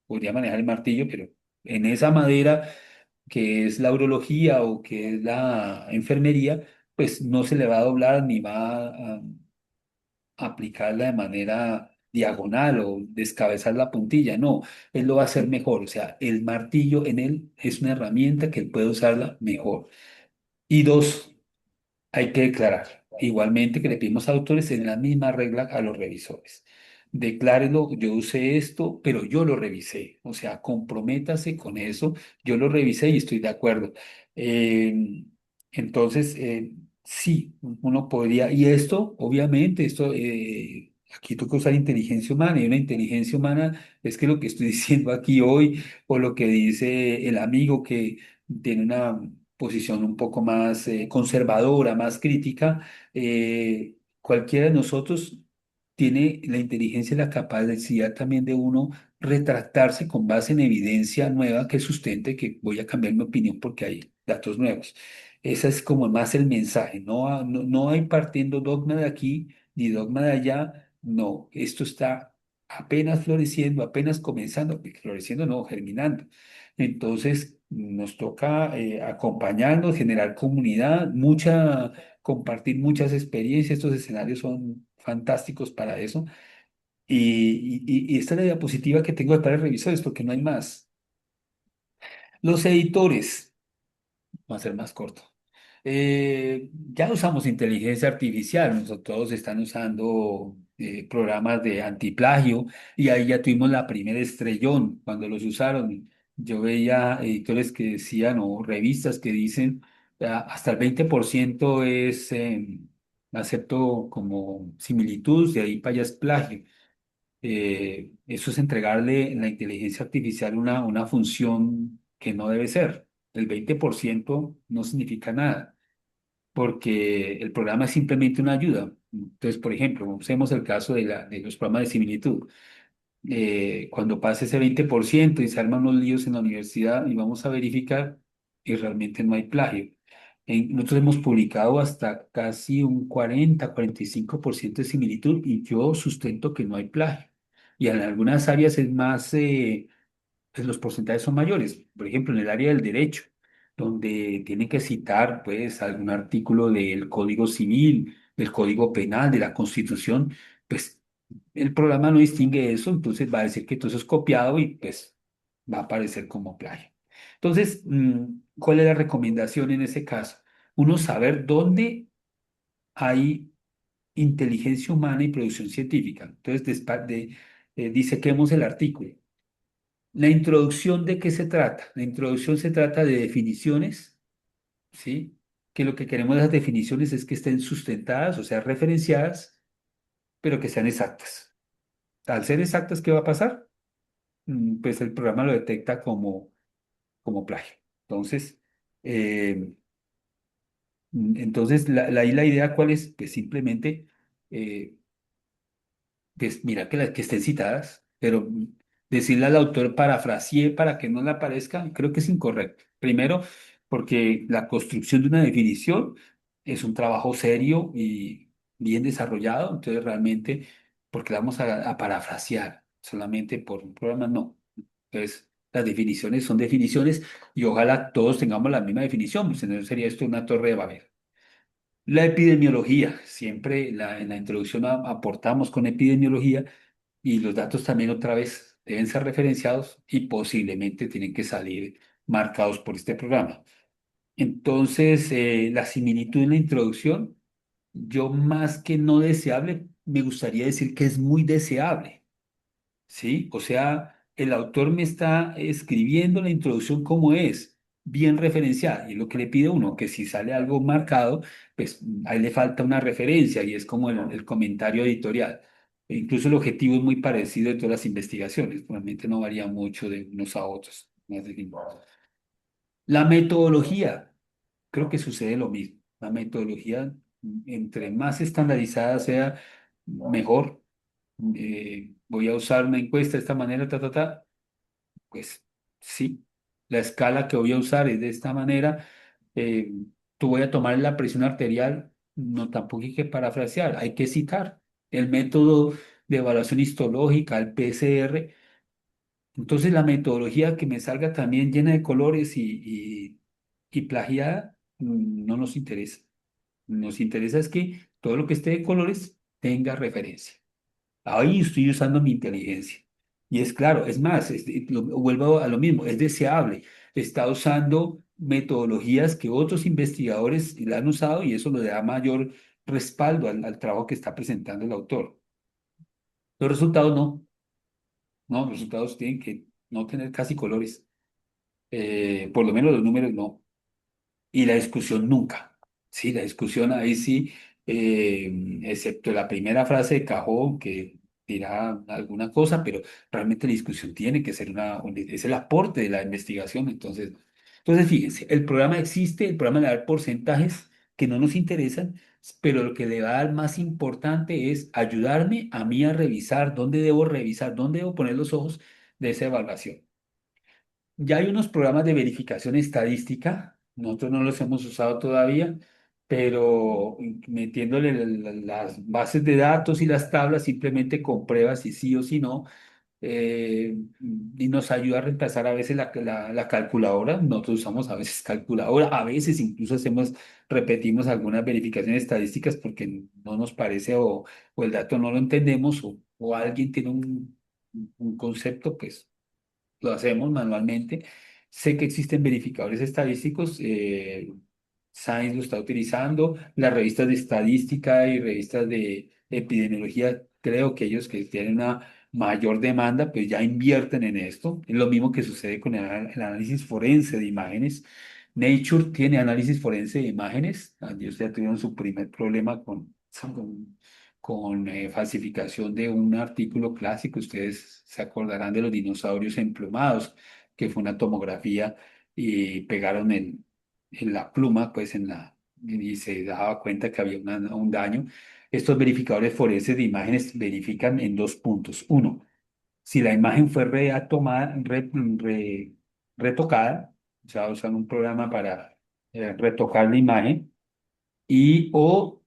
podría manejar el martillo, pero en esa madera que es la urología o que es la enfermería, pues no se le va a doblar ni va a aplicarla de manera diagonal o descabezar la puntilla, no, él lo va a hacer mejor, o sea, el martillo en él es una herramienta que él puede usarla mejor. Y dos, hay que declarar. Igualmente que le pedimos a autores en la misma regla a los revisores. Declárelo, yo usé esto, pero yo lo revisé. O sea, comprométase con eso. Yo lo revisé y estoy de acuerdo. Eh, entonces, sí, uno podría, y esto, obviamente, aquí toca usar inteligencia humana, y una inteligencia humana es que lo que estoy diciendo aquí hoy, o lo que dice el amigo que tiene una posición un poco más conservadora, más crítica, cualquiera de nosotros tiene la inteligencia y la capacidad también de uno retractarse con base en evidencia nueva que sustente que voy a cambiar mi opinión porque hay datos nuevos. Ese es como más el mensaje. No, no hay partiendo dogma de aquí ni dogma de allá. No, esto está apenas floreciendo, apenas comenzando, floreciendo no, germinando. Entonces, nos toca acompañarnos, generar comunidad, compartir muchas experiencias. Estos escenarios son fantásticos para eso. Y esta es la diapositiva que tengo para revisores, porque no hay más. Los editores, va a ser más corto. Ya usamos inteligencia artificial, nosotros todos están usando programas de antiplagio y ahí ya tuvimos la primera estrellón cuando los usaron. Yo veía editores que decían o revistas que dicen hasta el 20% es acepto como similitud, de ahí para allá es plagio. Eso es entregarle la inteligencia artificial una función que no debe ser. El 20% no significa nada porque el programa es simplemente una ayuda. Entonces, por ejemplo, usemos el caso de los programas de similitud. Cuando pase ese 20% y se arman unos líos en la universidad y vamos a verificar y realmente no hay plagio. Nosotros hemos publicado hasta casi un 40-45% de similitud y yo sustento que no hay plagio. Y en algunas áreas es más, pues los porcentajes son mayores. Por ejemplo, en el área del derecho, donde tienen que citar pues algún artículo del Código Civil, del Código Penal, de la Constitución, pues el programa no distingue eso, entonces va a decir que todo eso es copiado y pues va a aparecer como plagio. Entonces, ¿cuál es la recomendación en ese caso? Uno saber dónde hay inteligencia humana y producción científica. Entonces, disequemos el artículo. La introducción, ¿de qué se trata? La introducción se trata de definiciones, ¿sí? Que lo que queremos de las definiciones es que estén sustentadas, o sea, referenciadas, pero que sean exactas. Al ser exactas, ¿qué va a pasar? Pues el programa lo detecta como plagio. Entonces, eh, ahí la idea, ¿cuál es? Pues simplemente eh, pues mira que las que estén citadas, pero decirle al autor parafraseé para que no le aparezca, creo que es incorrecto. Primero, porque la construcción de una definición es un trabajo serio y bien desarrollado, entonces realmente, porque la vamos a parafrasear solamente por un programa, no. Entonces, las definiciones son definiciones y ojalá todos tengamos la misma definición, pues si no sería esto una torre de Babel. La epidemiología, siempre en la introducción aportamos con epidemiología y los datos también otra vez deben ser referenciados y posiblemente tienen que salir marcados por este programa. Entonces, la similitud en la introducción, yo más que no deseable, me gustaría decir que es muy deseable. ¿Sí? O sea, el autor me está escribiendo la introducción como es, bien referenciada, y lo que le pide uno, que si sale algo marcado, pues ahí le falta una referencia y es como el comentario editorial. E incluso el objetivo es muy parecido de todas las investigaciones, realmente no varía mucho de unos a otros. La metodología, creo que sucede lo mismo. La metodología, entre más estandarizada sea, mejor. Voy a usar una encuesta de esta manera, pues sí, la escala que voy a usar es de esta manera. eh, Tú voy a tomar la presión arterial, no tampoco hay que parafrasear, hay que citar el método de evaluación histológica, el PCR. Entonces la metodología que me salga también llena de colores y plagiada, no nos interesa. Nos interesa es que todo lo que esté de colores tenga referencia. Ahí estoy usando mi inteligencia. Y es claro, es más, vuelvo a lo mismo, es deseable. Está usando metodologías que otros investigadores la han usado y eso le da mayor respaldo al trabajo que está presentando el autor. Los resultados no, no, los resultados tienen que no tener casi colores. Por lo menos los números no. Y la discusión nunca. Sí, la discusión ahí sí, excepto la primera frase de cajón que dirá alguna cosa, pero realmente la discusión tiene que ser es el aporte de la investigación. Entonces fíjense, el programa existe, el programa le da porcentajes que no nos interesan, pero lo que le va a dar más importante es ayudarme a mí a revisar, dónde debo poner los ojos de esa evaluación. Ya hay unos programas de verificación estadística, nosotros no los hemos usado todavía, pero metiéndole las bases de datos y las tablas simplemente comprueba si sí o si no, y nos ayuda a reemplazar a veces la calculadora. Nosotros usamos a veces calculadora, a veces incluso repetimos algunas verificaciones estadísticas porque no nos parece o el dato no lo entendemos o alguien tiene un concepto, pues lo hacemos manualmente. Sé que existen verificadores estadísticos, Science lo está utilizando, las revistas de estadística y revistas de epidemiología, creo que ellos que tienen una mayor demanda, pues ya invierten en esto. Es lo mismo que sucede con el análisis forense de imágenes. Nature tiene análisis forense de imágenes. Ellos ya tuvieron su primer problema con falsificación de un artículo clásico. Ustedes se acordarán de los dinosaurios emplumados, que fue una tomografía y pegaron en la pluma, pues y se daba cuenta que había un daño. Estos verificadores forenses de imágenes verifican en dos puntos. Uno, si la imagen fue retocada, o sea, usan un programa para retocar la imagen, o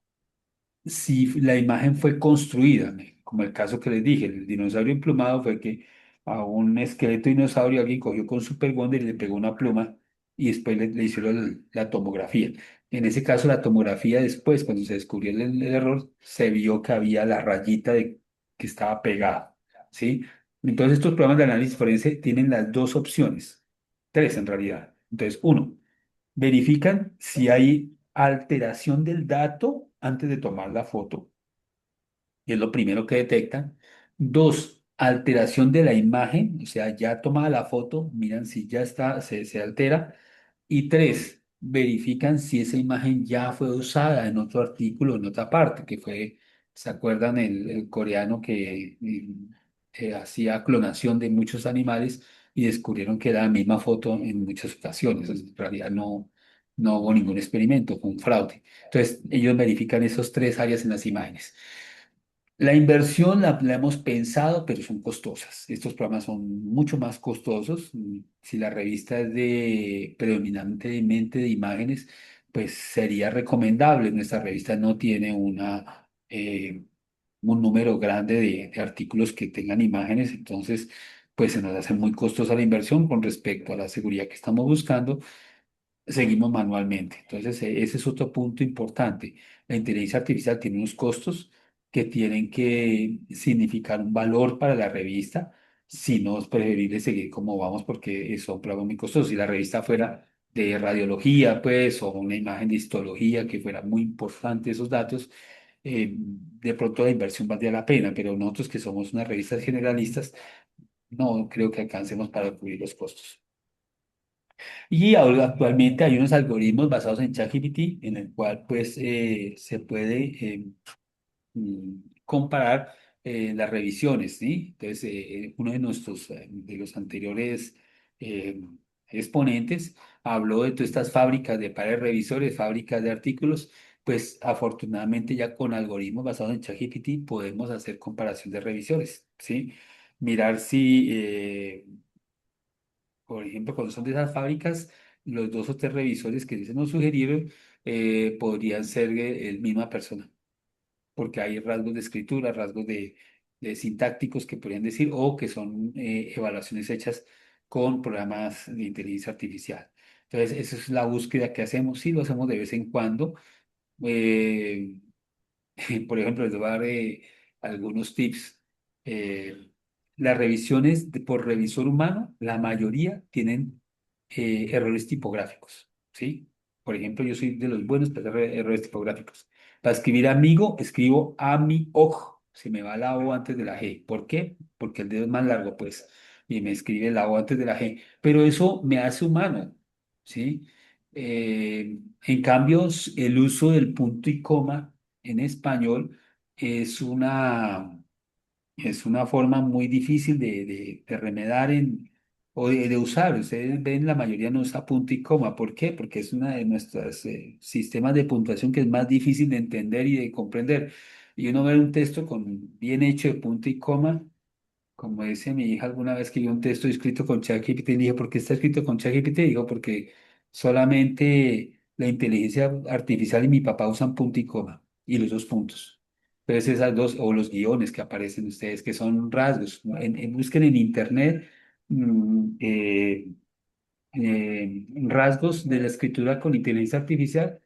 si la imagen fue construida, como el caso que les dije, el dinosaurio emplumado fue que a un esqueleto de dinosaurio alguien cogió con super bonder y le pegó una pluma y después le hicieron la tomografía. En ese caso, la tomografía después, cuando se descubrió el error, se vio que había la rayita que estaba pegada, ¿sí? Entonces, estos programas de análisis forense tienen las dos opciones, tres en realidad. Entonces, uno, verifican si hay alteración del dato antes de tomar la foto, y es lo primero que detectan. Dos, alteración de la imagen, o sea, ya tomada la foto, miran si ya está, se altera. Y tres, verifican si esa imagen ya fue usada en otro artículo, en otra parte, que fue, ¿se acuerdan el coreano que hacía clonación de muchos animales y descubrieron que era la misma foto en muchas ocasiones? En realidad no hubo ningún experimento, fue un fraude. Entonces, ellos verifican esas tres áreas en las imágenes. La inversión la hemos pensado, pero son costosas. Estos programas son mucho más costosos. Si la revista es predominantemente de imágenes, pues sería recomendable. Nuestra revista no tiene un número grande de artículos que tengan imágenes, entonces pues se nos hace muy costosa la inversión con respecto a la seguridad que estamos buscando. Seguimos manualmente. Entonces, ese es otro punto importante. La inteligencia artificial tiene unos costos que tienen que significar un valor para la revista. Si no, es preferible seguir como vamos porque son pruebas muy costosos. Si la revista fuera de radiología, pues, o una imagen de histología, que fuera muy importante esos datos, de pronto la inversión valdría la pena, pero nosotros que somos unas revistas generalistas, no creo que alcancemos para cubrir los costos. Y ahora actualmente hay unos algoritmos basados en ChatGPT en el cual pues se puede comparar las revisiones, ¿sí? Entonces, uno de los anteriores eh, exponentes habló de todas estas fábricas de pares revisores, fábricas de artículos, pues afortunadamente ya con algoritmos basados en ChatGPT podemos hacer comparación de revisiones, ¿sí? Mirar si por ejemplo, cuando son de esas fábricas, los dos o tres revisores que se nos sugirieron podrían ser el misma persona, porque hay rasgos de escritura, rasgos de sintácticos que podrían decir, o que son evaluaciones hechas con programas de inteligencia artificial. Entonces, esa es la búsqueda que hacemos, sí lo hacemos de vez en cuando. Eh, por ejemplo, les voy a dar algunos tips. Eh, las revisiones por revisor humano, la mayoría tienen errores tipográficos, ¿sí? Por ejemplo, yo soy de los buenos para hacer errores tipográficos. Para escribir amigo, escribo amiog. Se me va la O antes de la G. ¿Por qué? Porque el dedo es más largo, pues, y me escribe la O antes de la G. Pero eso me hace humano, ¿sí? En cambio, el uso del punto y coma en español es una forma muy difícil de remedar o de usar. Ustedes ven, la mayoría no usa punto y coma. ¿Por qué? Porque es uno de nuestros sistemas de puntuación que es más difícil de entender y de comprender. Y uno ve un texto bien hecho de punto y coma, como dice mi hija alguna vez que vio un texto escrito con ChatGPT, y dije, ¿por qué está escrito con ChatGPT? Digo, porque solamente la inteligencia artificial y mi papá usan punto y coma, y los dos puntos. Entonces esas dos, o los guiones que aparecen ustedes, que son rasgos, ¿no? Busquen en internet mm, eh, rasgos de la escritura con inteligencia artificial,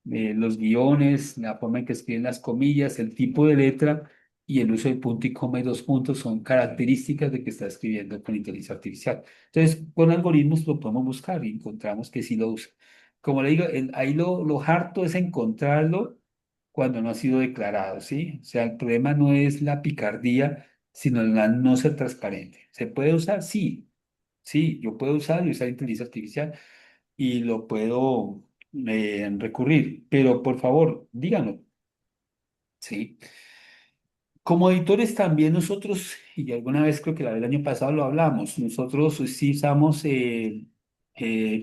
los guiones, la forma en que escriben las comillas, el tipo de letra y el uso de punto y coma y dos puntos son características de que está escribiendo con inteligencia artificial. Entonces, con algoritmos lo podemos buscar y encontramos que sí lo usa. Como le digo, ahí lo harto es encontrarlo cuando no ha sido declarado, ¿sí? O sea, el problema no es la picardía, sino la no ser transparente. ¿Se puede usar? Sí. Sí, yo puedo usar y usar inteligencia artificial y lo puedo recurrir, pero por favor, díganlo, ¿sí? Como editores también nosotros, y alguna vez creo que el año pasado lo hablamos, nosotros sí usamos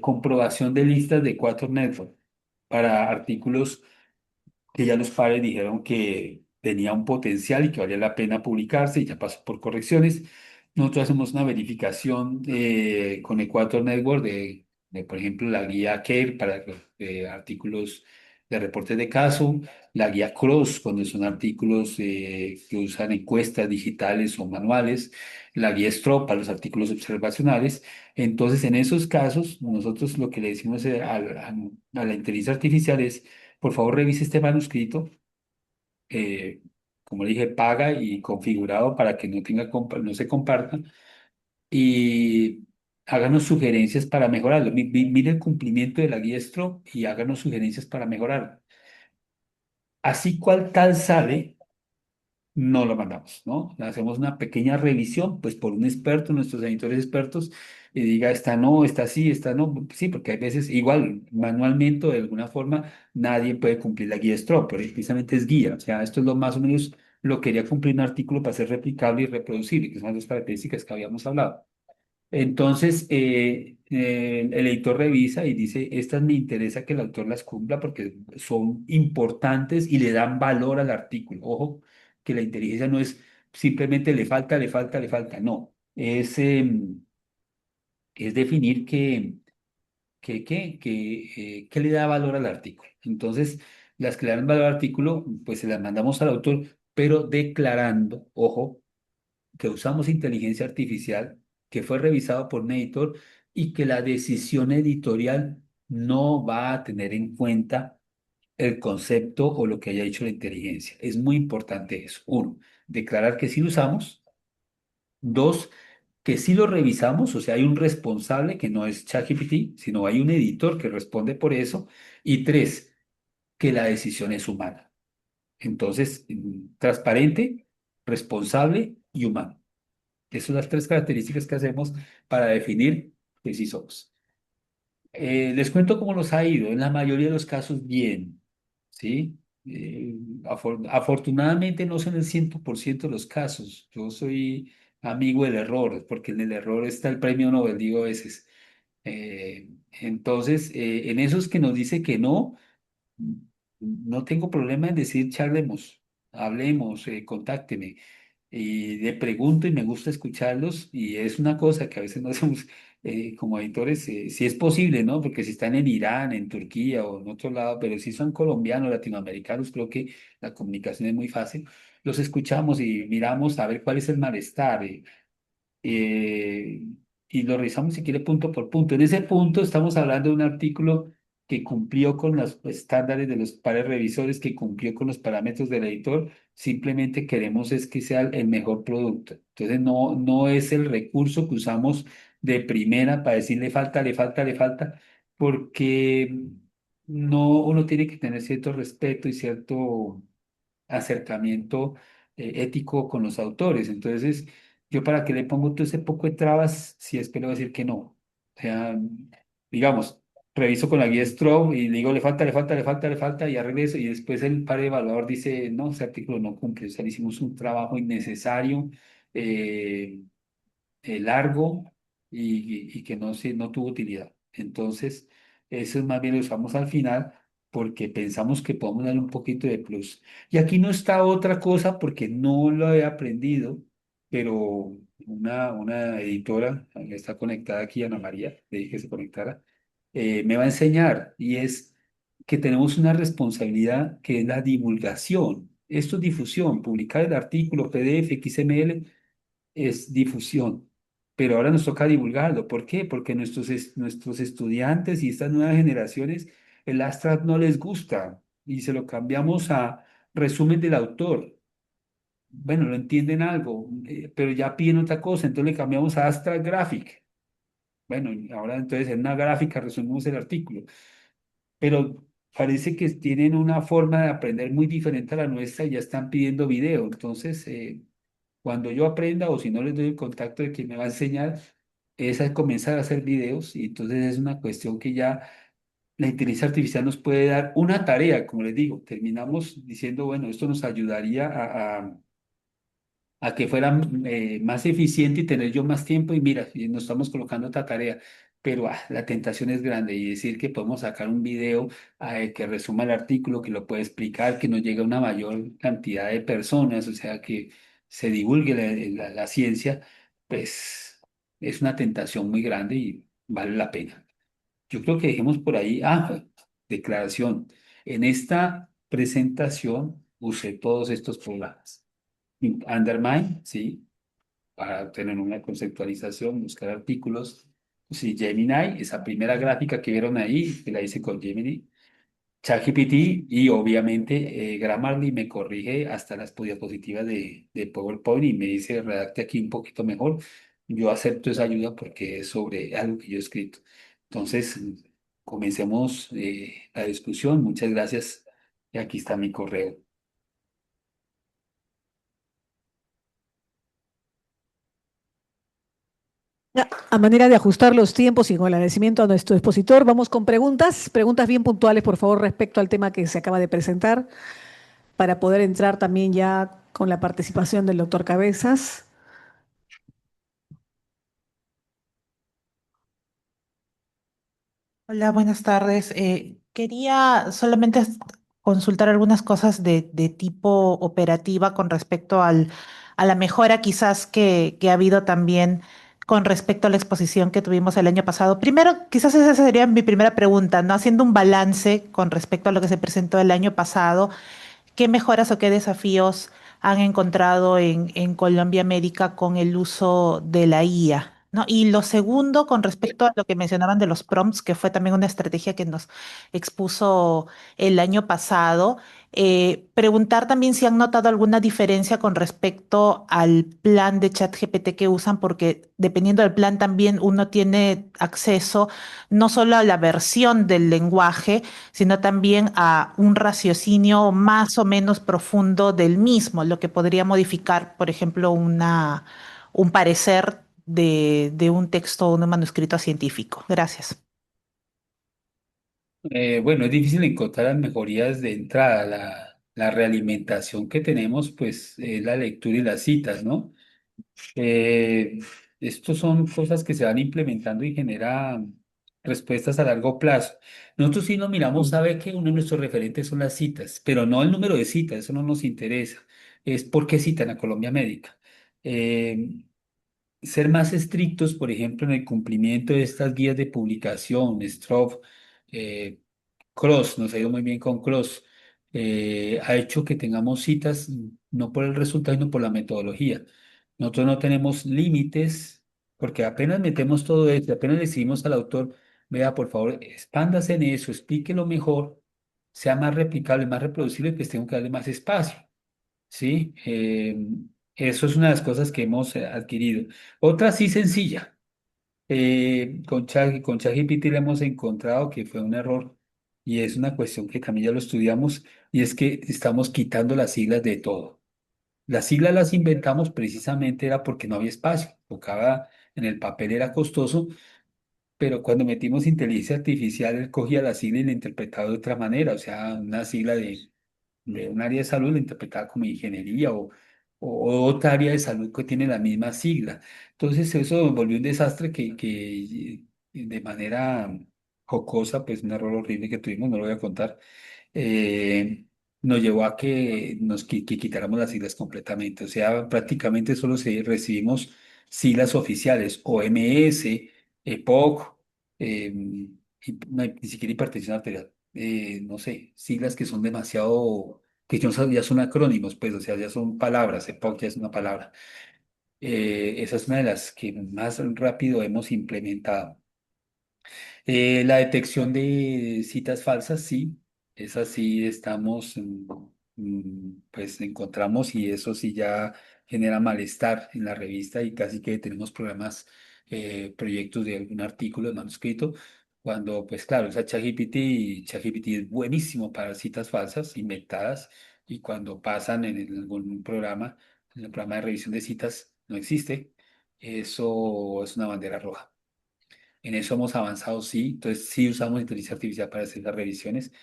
comprobación de listas de Quator Network para artículos que ya los padres dijeron que tenía un potencial y que valía la pena publicarse y ya pasó por correcciones. Nosotros hacemos una verificación con Equator Network por ejemplo, la guía CARE para artículos de reportes de caso, la guía CROSS cuando son artículos que usan encuestas digitales o manuales, la guía STRO para los artículos observacionales. Entonces, en esos casos, nosotros lo que le decimos a la inteligencia artificial es por favor, revise este manuscrito, eh, como le dije, paga y configurado para que no se comparta y háganos sugerencias para mejorarlo. Mire el cumplimiento de la guía STRO y háganos sugerencias para mejorarlo. Así cual tal sale, no lo mandamos, ¿no? Hacemos una pequeña revisión, pues por un experto, nuestros editores expertos, y diga, esta no, esta sí, esta no. Sí, porque hay veces, igual, manualmente o de alguna forma, nadie puede cumplir la guía STRO, pero precisamente es guía. O sea, esto es lo más o menos lo que quería cumplir un artículo para ser replicable y reproducible, que son las dos características que habíamos hablado. Entonces, el editor revisa y dice, estas me interesa que el autor las cumpla porque son importantes y le dan valor al artículo. Ojo, que la inteligencia no es simplemente le falta, le falta, le falta. No, es definir qué le da valor al artículo. Entonces, las que le dan valor al artículo, pues se las mandamos al autor, pero declarando, ojo, que usamos inteligencia artificial, que fue revisado por un editor y que la decisión editorial no va a tener en cuenta el concepto o lo que haya hecho la inteligencia. Es muy importante eso. Uno, declarar que sí lo usamos. Dos, que sí lo revisamos, o sea, hay un responsable que no es ChatGPT, sino hay un editor que responde por eso. Y tres, que la decisión es humana. Entonces, transparente, responsable y humano. Esas son las tres características que hacemos para definir que sí somos. Les cuento cómo nos ha ido. En la mayoría de los casos, bien. ¿Sí? Afortunadamente no son el 100% de los casos. Yo soy amigo del error, porque en el error está el premio Nobel, digo a veces. Entonces, en esos que nos dice que no, no tengo problema en decir charlemos, hablemos, contácteme. Y le pregunto y me gusta escucharlos y es una cosa que a veces no hacemos como editores, si es posible, ¿no? Porque si están en Irán, en Turquía o en otro lado, pero si son colombianos, latinoamericanos, creo que la comunicación es muy fácil. Los escuchamos y miramos a ver cuál es el malestar. Eh, y lo revisamos si quiere punto por punto. En ese punto estamos hablando de un artículo que cumplió con los estándares de los pares revisores, que cumplió con los parámetros del editor, simplemente queremos es que sea el mejor producto. Entonces no es el recurso que usamos de primera para decirle falta, le falta, le falta, porque no, uno tiene que tener cierto respeto y cierto acercamiento ético con los autores. Entonces, ¿yo para qué le pongo todo ese poco de trabas si es que le voy a decir que no? O sea, digamos, reviso con la guía Strobe y le digo, le falta, le falta, le falta, le falta, y ya regreso, y después el par evaluador dice, no, ese artículo no cumple, o sea, le hicimos un trabajo innecesario. eh, largo y que no tuvo utilidad. Entonces, eso es más bien lo usamos al final porque pensamos que podemos dar un poquito de plus. Y aquí no está otra cosa porque no lo he aprendido, pero una editora que está conectada aquí, Ana María, le dije que se conectara, me va a enseñar y es que tenemos una responsabilidad que es la divulgación. Esto es difusión, publicar el artículo PDF, XML es difusión, pero ahora nos toca divulgarlo. ¿Por qué? Porque nuestros estudiantes y estas nuevas generaciones, el abstract no les gusta y se lo cambiamos a resumen del autor. Bueno, lo entienden algo, pero ya piden otra cosa, entonces le cambiamos a abstract graphic. Bueno, y ahora entonces en una gráfica resumimos el artículo, pero parece que tienen una forma de aprender muy diferente a la nuestra y ya están pidiendo video. Entonces, cuando yo aprenda o si no les doy el contacto de quien me va a enseñar, es a comenzar a hacer videos y entonces es una cuestión que ya la inteligencia artificial nos puede dar una tarea, como les digo, terminamos diciendo, bueno, esto nos ayudaría a que fuera más eficiente y tener yo más tiempo y mira, y nos estamos colocando otra tarea. Pero la tentación es grande y decir que podemos sacar un video que resuma el artículo, que lo puede explicar, que nos llegue a una mayor cantidad de personas, o sea, que se divulgue la ciencia, pues es una tentación muy grande y vale la pena. Yo creo que dejemos por ahí, declaración. En esta presentación usé todos estos programas. Undermine, sí, para tener una conceptualización, buscar artículos. Sí, Gemini, esa primera gráfica que vieron ahí, que la hice con Gemini. ChatGPT y obviamente Grammarly me corrige hasta las diapositivas de PowerPoint y me dice redacte aquí un poquito mejor. Yo acepto esa ayuda porque es sobre algo que yo he escrito. Entonces, comencemos la discusión. Muchas gracias. Y aquí está mi correo. Ya, a manera de ajustar los tiempos y con el agradecimiento a nuestro expositor, vamos con preguntas, preguntas bien puntuales, por favor, respecto al tema que se acaba de presentar, para poder entrar también ya con la participación del doctor Cabezas. Hola, buenas tardes. Quería solamente consultar algunas cosas de tipo operativa con respecto a la mejora quizás que ha habido también con respecto a la exposición que tuvimos el año pasado. Primero, quizás esa sería mi primera pregunta, ¿no? Haciendo un balance con respecto a lo que se presentó el año pasado. ¿Qué mejoras o qué desafíos han encontrado en Colombia América con el uso de la IA? ¿No? Y lo segundo, con respecto a lo que mencionaban de los prompts, que fue también una estrategia que nos expuso el año pasado, preguntar también si han notado alguna diferencia con respecto al plan de ChatGPT que usan, porque dependiendo del plan también uno tiene acceso no solo a la versión del lenguaje, sino también a un raciocinio más o menos profundo del mismo, lo que podría modificar, por ejemplo, un parecer de un texto o un manuscrito científico. Gracias. Bueno, es difícil encontrar las mejorías de entrada. La realimentación que tenemos, pues, es la lectura y las citas, ¿no? Eh, Estos son cosas que se van implementando y generan respuestas a largo plazo. Nosotros sí nos miramos, sabe que uno de nuestros referentes son las citas, pero no el número de citas, eso no nos interesa. Es por qué citan a Colombia Médica. Eh, Ser más estrictos, por ejemplo, en el cumplimiento de estas guías de publicación, Strobe, Cross, nos ha ido muy bien con Cross, ha hecho que tengamos citas no por el resultado, sino por la metodología. Nosotros no tenemos límites, porque apenas metemos todo esto, apenas le decimos al autor, Vea, por favor, expándase en eso, explíquelo mejor, sea más replicable, más reproducible, pues tengo que darle más espacio, ¿sí? Eso es una de las cosas que hemos adquirido. Otra sí sencilla. Con ChatGPT le hemos encontrado que fue un error y es una cuestión que también ya lo estudiamos y es que estamos quitando las siglas de todo. Las siglas las inventamos precisamente era porque no había espacio, tocaba en el papel era costoso, pero cuando metimos inteligencia artificial él cogía la sigla y la interpretaba de otra manera, o sea, una sigla de un área de salud la interpretaba como ingeniería o otra área de salud que tiene la misma sigla. Entonces eso volvió un desastre que de manera jocosa, pues un error horrible que tuvimos, no lo voy a contar, eh, nos llevó a que quitáramos las siglas completamente. O sea, prácticamente solo recibimos siglas oficiales, OMS, EPOC, ni siquiera hipertensión arterial, no sé, siglas que son demasiado, que ya son acrónimos, pues, o sea, ya son palabras, EPOC ya es una palabra. Esa es una de las que más rápido hemos implementado. La detección de citas falsas, sí, esa sí estamos, pues encontramos y eso sí ya genera malestar en la revista y casi que tenemos programas, proyectos de algún artículo de manuscrito, cuando pues claro, esa ChatGPT, y ChatGPT es buenísimo para citas falsas, inventadas, y cuando pasan en algún programa, en el programa de revisión de citas, no existe, eso es una bandera roja. En eso hemos avanzado, sí. Entonces, sí usamos inteligencia artificial para hacer las revisiones.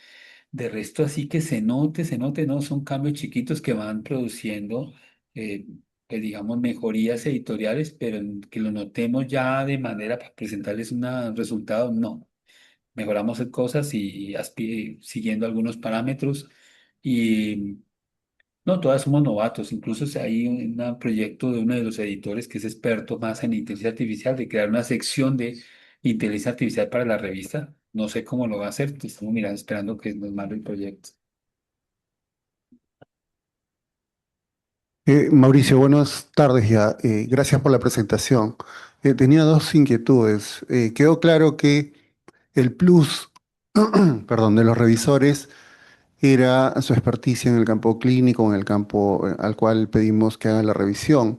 De resto, así que se note, ¿no? Son cambios chiquitos que van produciendo, pues, digamos, mejorías editoriales, pero que lo notemos ya de manera para presentarles un resultado, no. Mejoramos cosas y siguiendo algunos parámetros. Y no, todas somos novatos. Incluso si hay un proyecto de uno de los editores que es experto más en inteligencia artificial de crear una sección de inteligencia artificial para la revista. No sé cómo lo va a hacer. Estamos mirando, esperando que nos mande el proyecto. Mauricio, buenas tardes ya. Gracias por la presentación. Tenía dos inquietudes. Quedó claro que el plus, perdón, de los revisores era su experticia en el campo clínico, en el campo al cual pedimos que hagan la revisión.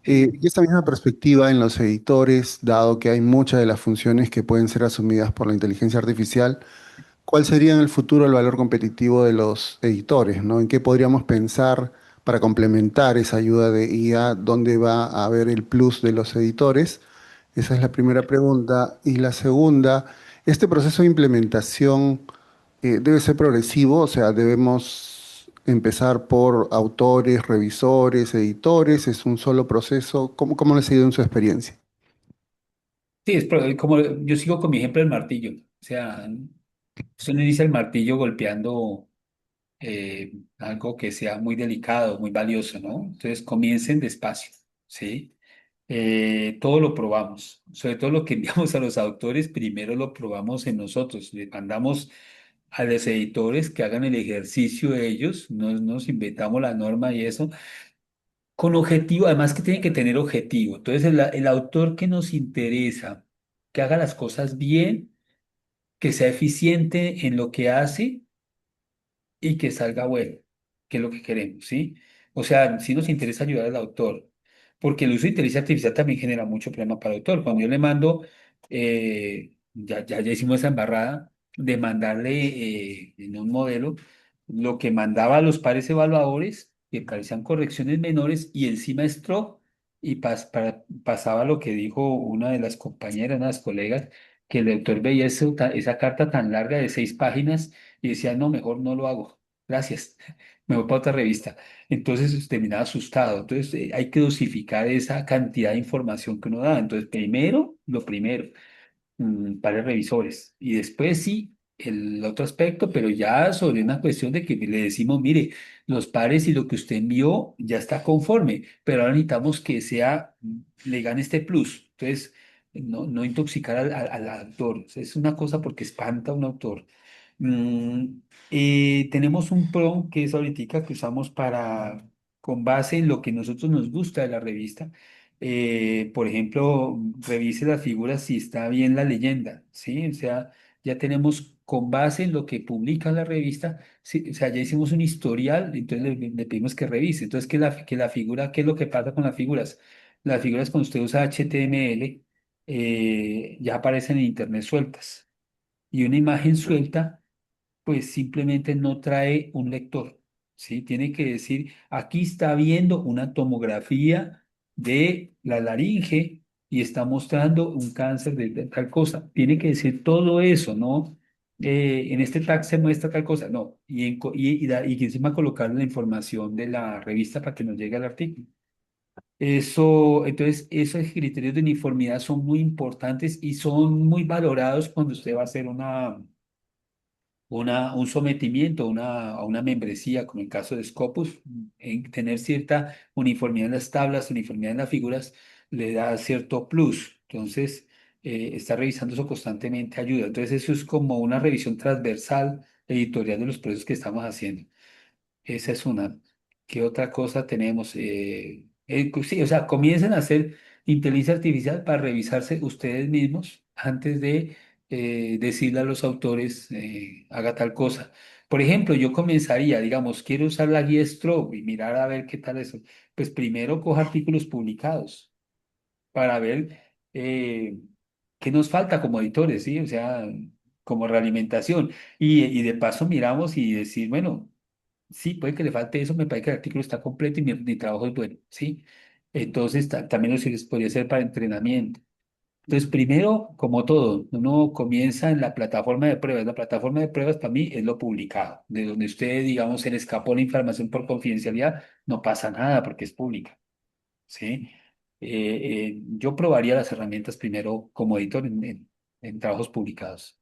Sí. Y esta misma perspectiva en los editores, dado que hay muchas de las funciones que pueden ser asumidas por la inteligencia artificial, ¿cuál sería en el futuro el valor competitivo de los editores, ¿no? ¿En qué podríamos pensar para complementar esa ayuda de IA? ¿Dónde va a haber el plus de los editores? Esa es la primera pregunta. Y la segunda, ¿este proceso de implementación debe ser progresivo? O sea, ¿debemos empezar por autores, revisores, editores? ¿Es un solo proceso? ¿Cómo les ha ido en su experiencia? Sí, como yo sigo con mi ejemplo del martillo. O sea, usted no inicia el martillo golpeando algo que sea muy delicado, muy valioso, ¿no? Entonces comiencen despacio, ¿sí? Todo lo probamos, sobre todo lo que enviamos a los autores, primero lo probamos en nosotros, le mandamos a los editores que hagan el ejercicio de ellos, no nos inventamos la norma y eso, con objetivo, además que tiene que tener objetivo. Entonces el autor que nos interesa, que haga las cosas bien, que sea eficiente en lo que hace y que salga bueno, que es lo que queremos, ¿sí? O sea, sí nos interesa ayudar al autor, porque el uso de inteligencia artificial también genera mucho problema para el autor. Cuando yo le mando, ya hicimos esa embarrada de mandarle en un modelo lo que mandaba a los pares evaluadores, que parecían correcciones menores, y encima stroke, y pasaba lo que dijo una de las compañeras, una de las colegas, que el autor veía esa carta tan larga de 6 páginas y decía, no, mejor no lo hago. Gracias. Me voy para otra revista. Entonces terminaba asustado. Entonces hay que dosificar esa cantidad de información que uno da. Entonces, primero, lo primero, pares revisores. Y después sí, el otro aspecto, pero ya sobre una cuestión de que le decimos, mire, los pares y lo que usted envió ya está conforme, pero ahora necesitamos que sea, le gane este plus. Entonces, no intoxicar al autor. Es una cosa porque espanta a un autor. Mm, tenemos un prompt que es ahorita que usamos con base en lo que nosotros nos gusta de la revista. Por ejemplo, revise las figuras si está bien la leyenda, ¿sí? O sea, ya tenemos con base en lo que publica la revista, sí, o sea, ya hicimos un historial, entonces le pedimos que revise. Entonces, que la figura, ¿qué es lo que pasa con las figuras? Las figuras cuando usted usa HTML, ya aparecen en Internet sueltas. Y una imagen suelta pues simplemente no trae un lector, ¿sí? Tiene que decir, aquí está viendo una tomografía de la laringe y está mostrando un cáncer de tal cosa. Tiene que decir todo eso, ¿no? En este tag se muestra tal cosa, no. Y encima colocar la información de la revista para que nos llegue al artículo. Eso, entonces, esos criterios de uniformidad son muy importantes y son muy valorados cuando usted va a hacer un sometimiento a una membresía, como el caso de Scopus, en tener cierta uniformidad en las tablas, uniformidad en las figuras, le da cierto plus. Entonces, está revisando eso constantemente ayuda. Entonces, eso es como una revisión transversal editorial de los procesos que estamos haciendo. Esa es una. ¿Qué otra cosa tenemos? Sí, o sea, comiencen a hacer inteligencia artificial para revisarse ustedes mismos antes de decirle a los autores, haga tal cosa. Por ejemplo, yo comenzaría, digamos, quiero usar la guía Strobe y mirar a ver qué tal eso. Pues primero coja artículos publicados para ver qué nos falta como editores, ¿sí? O sea, como realimentación. Y de paso miramos y decir, bueno. Sí, puede que le falte eso, me parece que el artículo está completo y mi trabajo es bueno, ¿sí? Entonces, también lo podría ser para entrenamiento. Entonces, primero, como todo, uno comienza en la plataforma de pruebas. La plataforma de pruebas para mí es lo publicado, de donde usted, digamos, se le escapó la información por confidencialidad, no pasa nada porque es pública, ¿sí? Yo probaría las herramientas primero como editor en trabajos publicados.